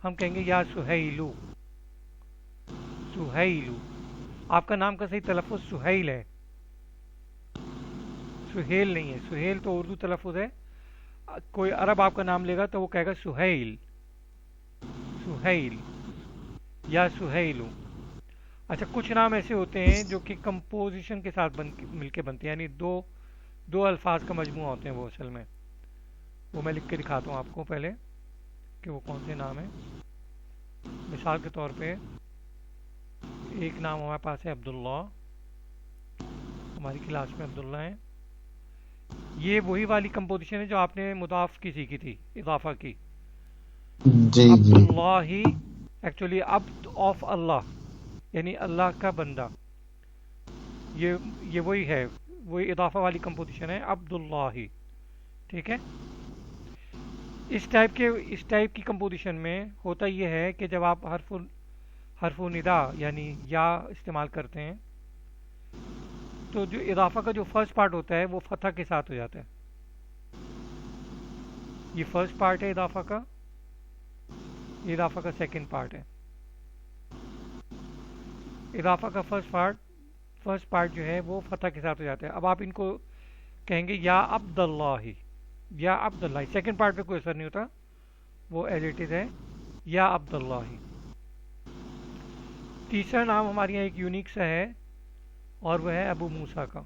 ہم کہیں گے یا سہیلو. سہیلو. آپ کا نام کا صحیح تلفظ سہیل ہے, سہیل نہیں ہے. سہیل تو اردو تلفظ ہے. کوئی عرب آپ کا نام لے گا تو وہ کہے گا سہیل, سہیل یا سہیلو. اچھا کچھ نام ایسے ہوتے ہیں جو کہ کمپوزیشن کے ساتھ مل کے بنتے ہیں, یعنی دو الفاظ کا مجموعہ ہوتے ہیں وہ اصل میں. وہ میں لکھ کے دکھاتا ہوں آپ کو پہلے کہ وہ کون سے نام ہیں. مثال کے طور پہ ایک نام ہمارے پاس ہے عبداللہ, ہماری کلاس میں عبداللہ ہیں. یہ وہی والی کمپوزیشن ہے جو آپ نے مضاف کی سیکھی تھی, اضافہ کی. جی عبداللہ ہی ایکچولی عبد آف اللہ, یعنی اللہ کا بندہ. یہ وہی ہے, وہی اضافہ والی کمپوزیشن ہے عبداللہ ہی, ٹھیک ہے. اس ٹائپ کی کمپوزیشن میں ہوتا یہ ہے کہ جب آپ حرف ندا یعنی یا استعمال کرتے ہیں تو جو اضافہ کا جو فرسٹ پارٹ ہوتا ہے وہ فتح کے ساتھ ہو جاتا ہے. یہ فرسٹ پارٹ ہے اضافہ کا, یہ اضافہ کا سیکنڈ پارٹ ہے. اضافہ کا فرسٹ پارٹ جو ہے وہ فتح کے ساتھ ہو جاتا ہے. اب آپ ان کو کہیں گے یا عبداللہ, یا عبداللہ. سیکنڈ پارٹ پہ کوئی اثر نہیں ہوتا, وہ ایز اٹ از ہے یا عبداللہ. تیسرا نام ہمارے یہاں ایک یونیک سا ہے اور وہ ہے ابو موسیٰ کا.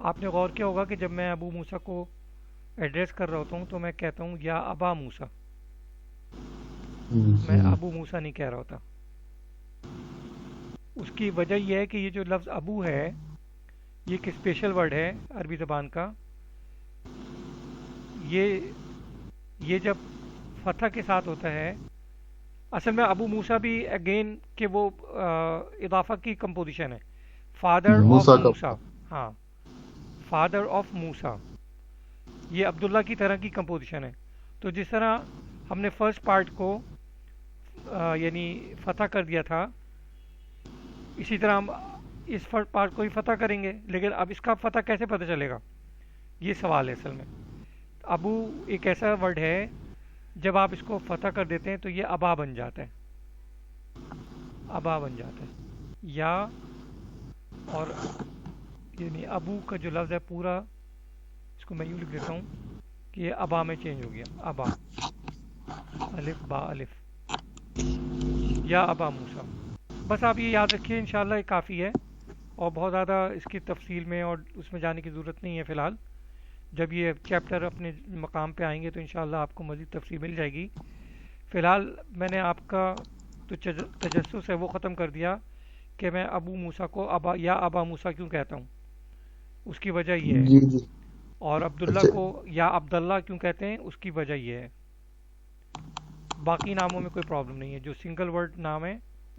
آپ نے غور کیا ہوگا کہ جب میں ابو موسیٰ کو ایڈریس کر رہا ہوتا ہوں تو میں کہتا ہوں یا ابا موسیٰ, میں ابو موسیٰ نہیں کہہ رہا ہوتا. اس کی وجہ یہ ہے کہ یہ جو لفظ ابو ہے یہ ایک اسپیشل ورڈ ہے عربی زبان کا. یہ جب فتح کے ساتھ ہوتا ہے, اصل میں ابو موسیٰ بھی اگین کہ وہ اضافہ کی کمپوزیشن ہے, فادر آف موسیٰ. ہاں, فادر آف موسیٰ. یہ عبداللہ کی طرح کی کمپوزیشن ہے. تو جس طرح ہم نے فرسٹ پارٹ کو یعنی فتح کر دیا تھا, اسی طرح ہم اس فرسٹ پارٹ کو ہی فتح کریں گے. لیکن اب اس کا فتح کیسے پتہ چلے گا, یہ سوال ہے اصل میں. ابو ایک ایسا ورڈ ہے جب آپ اس کو فتح کر دیتے ہیں تو یہ ابا بن جاتا ہے, ابا بن جاتا ہے. یا اور یعنی ابو کا جو لفظ ہے پورا, اس کو میں یوں لکھ دیتا ہوں کہ یہ ابا میں چینج ہو گیا, ابا, الف با الف, یا ابا موسیٰ. بس آپ یہ یاد رکھیے, انشاءاللہ یہ کافی ہے, اور بہت زیادہ اس کی تفصیل میں اور اس میں جانے کی ضرورت نہیں ہے فی الحال. جب یہ چیپٹر اپنے مقام پہ آئیں گے تو انشاءاللہ آپ کو مزید تفصیل مل جائے گی. فی الحال میں نے آپ کا تو تجسس ہے وہ ختم کر دیا کہ میں ابو موسیٰ کو یا ابا موسیٰ کیوں کہتا ہوں, اس کی وجہ یہ ہے. اور عبداللہ کو یا عبداللہ کیوں کہتے ہیں, اس کی وجہ یہ ہے. باقی ناموں میں کوئی پرابلم نہیں ہے, جو سنگل ورڈ نام ہے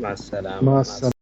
مع السلامة।